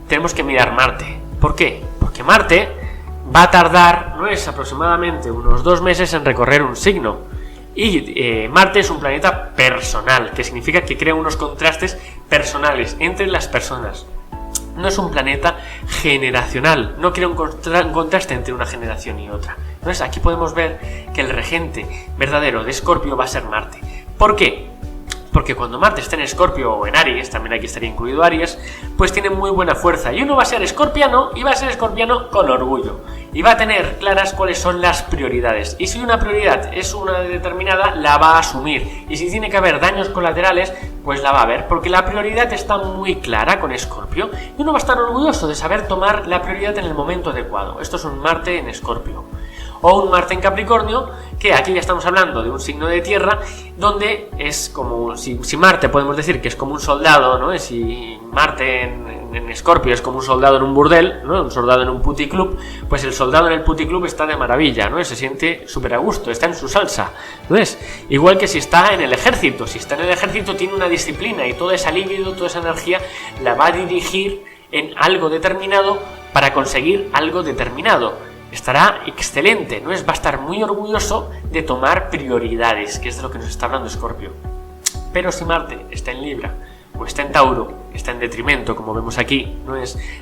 tenemos que mirar Marte. ¿Por qué? Porque Marte va a tardar, aproximadamente unos 2 meses en recorrer un signo. Y Marte es un planeta personal, que significa que crea unos contrastes personales entre las personas. No es un planeta generacional, no crea un contraste entre una generación y otra. Entonces aquí podemos ver que el regente verdadero de Escorpio va a ser Marte. ¿Por qué? Porque cuando Marte está en Escorpio o en Aries, también aquí estaría incluido Aries, pues tiene muy buena fuerza. Y uno va a ser escorpiano, y va a ser escorpiano con orgullo. Y va a tener claras cuáles son las prioridades. Y si una prioridad es una determinada, la va a asumir. Y si tiene que haber daños colaterales, pues la va a ver. Porque la prioridad está muy clara con Escorpio. Y uno va a estar orgulloso de saber tomar la prioridad en el momento adecuado. Esto es un Marte en Escorpio. O un Marte en Capricornio, que aquí ya estamos hablando de un signo de tierra, donde es como, si Marte podemos decir que es como un soldado, ¿no? Si Marte en Escorpio es como un soldado en un burdel, ¿no? Un soldado en un puticlub, pues el soldado en el puticlub está de maravilla, ¿no? Se siente súper a gusto, está en su salsa, ¿no es? Igual que si está en el ejército, tiene una disciplina y toda esa libido, toda esa energía la va a dirigir en algo determinado para conseguir algo determinado. Estará excelente, ¿no es? Va a estar muy orgulloso de tomar prioridades, que es de lo que nos está hablando Escorpio. Pero si Marte está en Libra o está en Tauro, está en detrimento, como vemos aquí,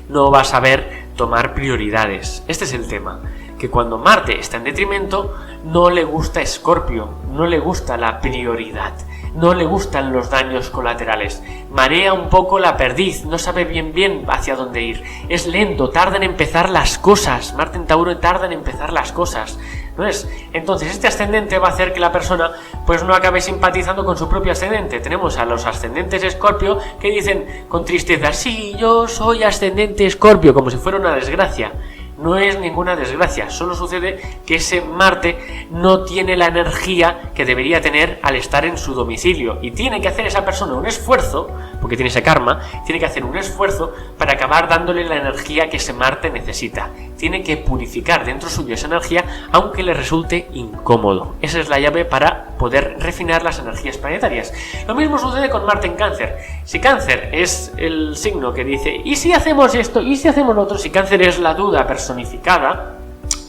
no va a saber tomar prioridades. Este es el tema, que cuando Marte está en detrimento, no le gusta Escorpio, no le gusta la prioridad, no le gustan los daños colaterales, marea un poco la perdiz, no sabe bien hacia dónde ir, es lento, tarda en empezar las cosas. Marte en Tauro tarda en empezar las cosas, ¿no es? Entonces este ascendente va a hacer que la persona pues no acabe simpatizando con su propio ascendente. Tenemos a los ascendentes Escorpio que dicen con tristeza, sí, yo soy ascendente Escorpio, como si fuera una desgracia. No es ninguna desgracia, solo sucede que ese Marte no tiene la energía que debería tener al estar en su domicilio, y tiene que hacer esa persona un esfuerzo, porque tiene ese karma, tiene que hacer un esfuerzo para acabar dándole la energía que ese Marte necesita. Tiene que purificar dentro suyo esa energía, aunque le resulte incómodo. Esa es la llave para poder refinar las energías planetarias. Lo mismo sucede con Marte en Cáncer. Si Cáncer es el signo que dice, ¿y si hacemos esto? ¿Y si hacemos lo otro? Si Cáncer es la duda personificada,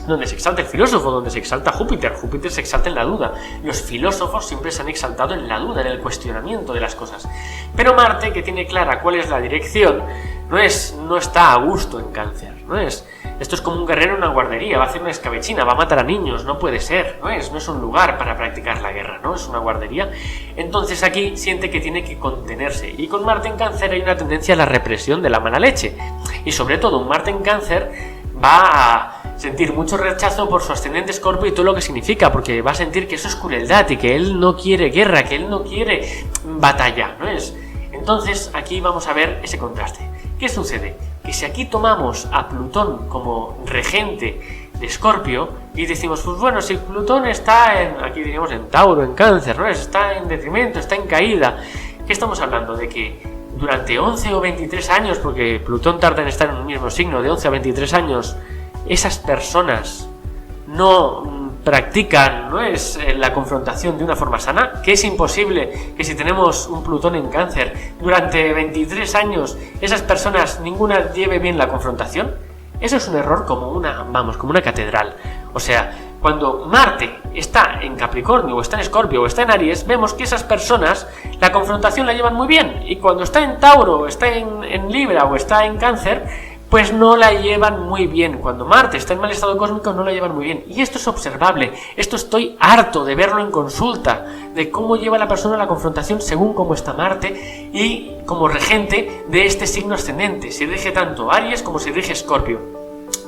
donde se exalta el filósofo, donde se exalta Júpiter se exalta en la duda. Los filósofos siempre se han exaltado en la duda, en el cuestionamiento de las cosas. Pero Marte, que tiene clara cuál es la dirección, no está a gusto en Cáncer, Esto es como un guerrero en una guardería, va a hacer una escabechina, va a matar a niños, no puede ser, no es un lugar para practicar la guerra, es una guardería. Entonces aquí siente que tiene que contenerse, y con Marte en Cáncer hay una tendencia a la represión de la mala leche, y sobre todo un Marte en Cáncer va a sentir mucho rechazo por su ascendente Escorpio y todo lo que significa, porque va a sentir que eso es crueldad y que él no quiere guerra, que él no quiere batalla, Entonces aquí vamos a ver ese contraste. ¿Qué sucede? Que si aquí tomamos a Plutón como regente Escorpio y decimos, pues bueno, si Plutón está aquí diríamos en Tauro, en Cáncer, ¿no? Está en detrimento, está en caída. ¿Qué estamos hablando? De que durante 11 o 23 años, porque Plutón tarda en estar en un mismo signo, de 11 a 23 años, esas personas no practican, ¿no? La confrontación de una forma sana, que es imposible que si tenemos un Plutón en Cáncer, durante 23 años esas personas ninguna lleve bien la confrontación. Eso es un error como una catedral. O sea, cuando Marte está en Capricornio, o está en Escorpio, o está en Aries, vemos que esas personas la confrontación la llevan muy bien. Y cuando está en Tauro, o está en Libra, o está en Cáncer, pues no la llevan muy bien. Cuando Marte está en mal estado cósmico, no la llevan muy bien. Y esto es observable. Esto estoy harto de verlo en consulta, de cómo lleva la persona la confrontación según cómo está Marte y como regente de este signo ascendente. Si rige tanto Aries como si rige Escorpio.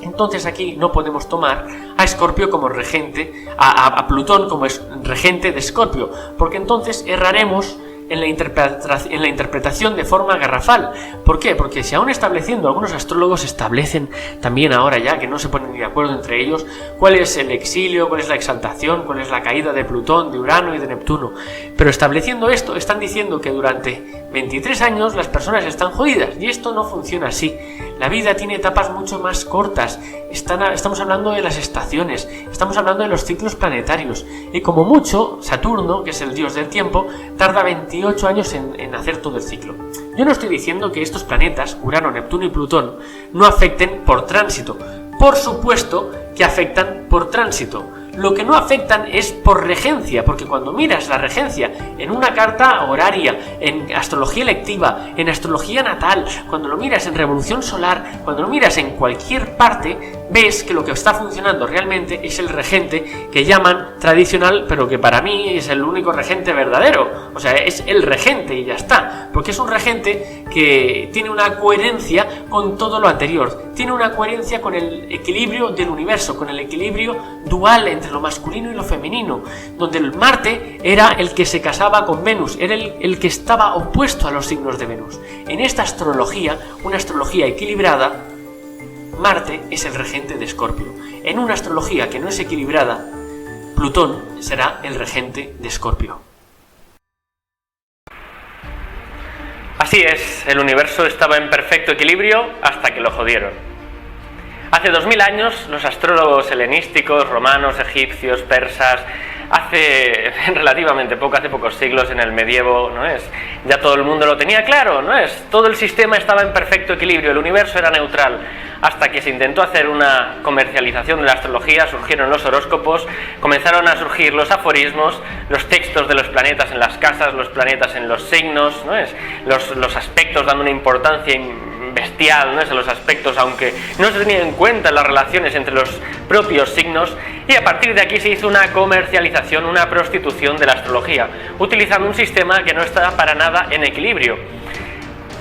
Entonces aquí no podemos tomar a Escorpio como regente, a Plutón como regente de Escorpio, porque entonces erraremos en la interpretación de forma garrafal. ¿Por qué? Porque si aún estableciendo, algunos astrólogos establecen también ahora ya, que no se ponen ni de acuerdo entre ellos, cuál es el exilio, cuál es la exaltación, cuál es la caída de Plutón, de Urano y de Neptuno. Pero estableciendo esto, están diciendo que durante 23 años las personas están jodidas, y esto no funciona así. La vida tiene etapas mucho más cortas. Estamos hablando de las estaciones, estamos hablando de los ciclos planetarios, y como mucho, Saturno, que es el dios del tiempo, tarda 28 años en hacer todo el ciclo. Yo no estoy diciendo que estos planetas, Urano, Neptuno y Plutón, no afecten por tránsito. Por supuesto que afectan por tránsito. Lo que no afectan es por regencia, porque cuando miras la regencia en una carta horaria, en astrología electiva, en astrología natal, cuando lo miras en revolución solar, cuando lo miras en cualquier parte, ves que lo que está funcionando realmente es el regente que llaman tradicional, pero que para mí es el único regente verdadero. O sea, es el regente y ya está, porque es un regente que tiene una coherencia con todo lo anterior, tiene una coherencia con el equilibrio del universo, con el equilibrio dual entre lo masculino y lo femenino, donde el Marte era el que se casaba con Venus, era el que estaba opuesto a los signos de Venus. En esta astrología, una astrología equilibrada, Marte es el regente de Escorpio. En una astrología que no es equilibrada, Plutón será el regente de Escorpio. Así es, el universo estaba en perfecto equilibrio hasta que lo jodieron. Hace 2000 años, los astrólogos helenísticos, romanos, egipcios, persas, hace relativamente poco, hace pocos siglos, en el medievo, ¿no es? Ya todo el mundo lo tenía claro, ¿no es? Todo el sistema estaba en perfecto equilibrio, el universo era neutral, hasta que se intentó hacer una comercialización de la astrología, surgieron los horóscopos, comenzaron a surgir los aforismos, los textos de los planetas en las casas, los planetas en los signos, ¿no es? Los aspectos dando una importancia bestial, ¿no es? En los aspectos, aunque no se tenían en cuenta las relaciones entre los propios signos, y a partir de aquí se hizo una comercialización, una prostitución de la astrología, utilizando un sistema que no está para nada en equilibrio.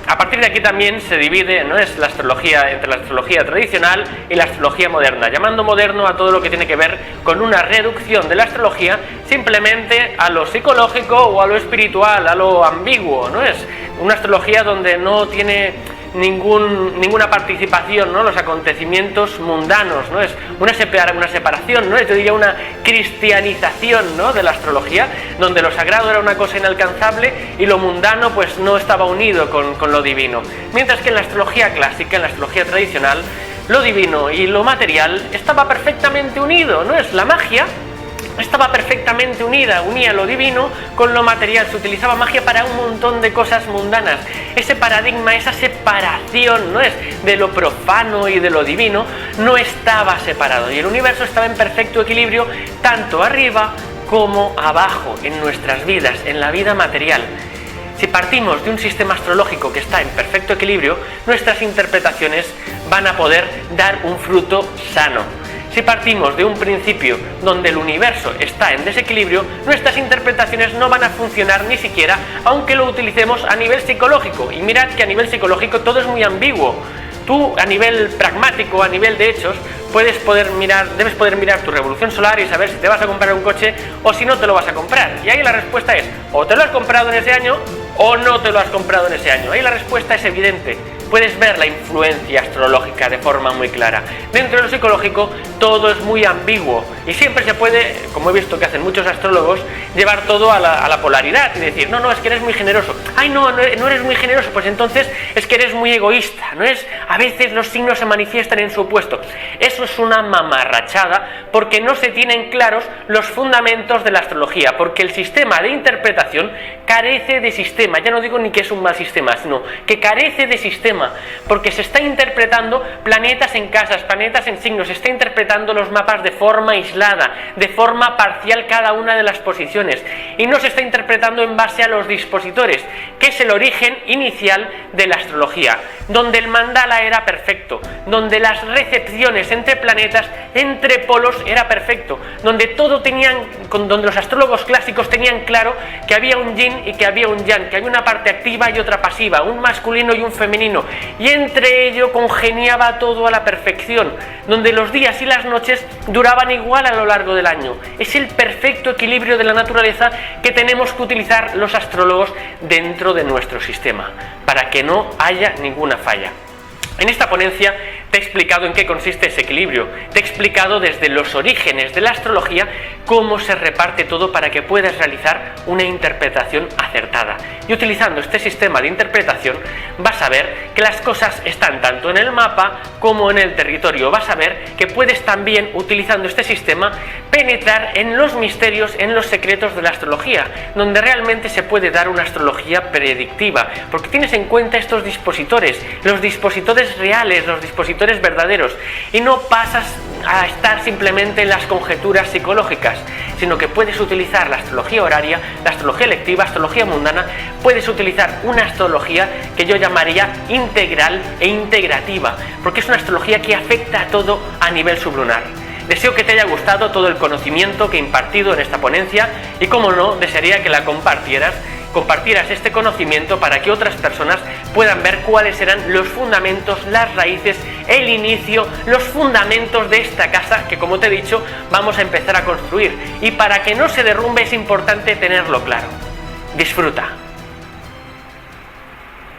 A partir de aquí también se divide, ¿no es?, la astrología entre la astrología tradicional y la astrología moderna, llamando moderno a todo lo que tiene que ver con una reducción de la astrología simplemente a lo psicológico o a lo espiritual, a lo ambiguo, ¿no es? Una astrología donde no tiene ninguna participación, ¿no?, los acontecimientos mundanos, ¿no? Es una separación, ¿no? Yo diría una cristianización, ¿no?, de la astrología, donde lo sagrado era una cosa inalcanzable y lo mundano pues no estaba unido con lo divino. Mientras que en la astrología clásica, en la astrología tradicional, lo divino y lo material estaba perfectamente unido, ¿no? Es la magia estaba perfectamente unida, unía lo divino con lo material, se utilizaba magia para un montón de cosas mundanas. Ese paradigma, esa separación, ¿no es?, de lo profano y de lo divino, no estaba separado, y el universo estaba en perfecto equilibrio, tanto arriba como abajo, en nuestras vidas, en la vida material. Si partimos de un sistema astrológico que está en perfecto equilibrio, nuestras interpretaciones van a poder dar un fruto sano. Si partimos de un principio donde el universo está en desequilibrio, nuestras interpretaciones no van a funcionar ni siquiera, aunque lo utilicemos a nivel psicológico. Y mirad que a nivel psicológico todo es muy ambiguo. Tú, a nivel pragmático, a nivel de hechos, debes poder mirar tu revolución solar y saber si te vas a comprar un coche o si no te lo vas a comprar. Y ahí la respuesta es, o te lo has comprado en ese año o no te lo has comprado en ese año. Ahí la respuesta es evidente. puedes ver la influencia astrológica de forma muy clara. Dentro de lo psicológico todo es muy ambiguo y siempre se puede, como he visto que hacen muchos astrólogos, llevar todo a la polaridad y decir, no, es que eres muy generoso. Ay, no eres muy generoso, pues entonces es que eres muy egoísta. A veces los signos se manifiestan en su opuesto. Eso es una mamarrachada porque no se tienen claros los fundamentos de la astrología, porque el sistema de interpretación carece de sistema. Ya no digo ni que es un mal sistema, sino que carece de sistema, porque se está interpretando planetas en casas, planetas en signos, se está interpretando los mapas de forma aislada, de forma parcial cada una de las posiciones, y no se está interpretando en base a los dispositores, que es el origen inicial de la astrología, donde el mandala era perfecto, donde las recepciones entre planetas, entre polos era perfecto, donde donde los astrólogos clásicos tenían claro que había un yin y que había un yang, que había una parte activa y otra pasiva, un masculino y un femenino, y entre ello congeniaba todo a la perfección, donde los días y las noches duraban igual a lo largo del año. Es el perfecto equilibrio de la naturaleza que tenemos que utilizar los astrólogos dentro de nuestro sistema, para que no haya ninguna falla. En esta ponencia te he explicado en qué consiste ese equilibrio, te he explicado desde los orígenes de la astrología cómo se reparte todo para que puedas realizar una interpretación acertada. Y utilizando este sistema de interpretación vas a ver que las cosas están tanto en el mapa como en el territorio. Vas a ver que puedes también, utilizando este sistema, penetrar en los misterios, en los secretos de la astrología, donde realmente se puede dar una astrología predictiva, porque tienes en cuenta estos dispositores, los dispositores reales, los dispositores verdaderos, y no pasas a estar simplemente en las conjeturas psicológicas, sino que puedes utilizar la astrología horaria, la astrología lectiva, astrología mundana. Puedes utilizar una astrología que yo llamaría integral e integrativa, porque es una astrología que afecta a todo a nivel sublunar. Deseo que te haya gustado todo el conocimiento que he impartido en esta ponencia y, como no, desearía que la compartieras este conocimiento para que otras personas puedan ver cuáles serán los fundamentos, las raíces, el inicio, los fundamentos de esta casa que, como te he dicho, vamos a empezar a construir. Y para que no se derrumbe es importante tenerlo claro. Disfruta.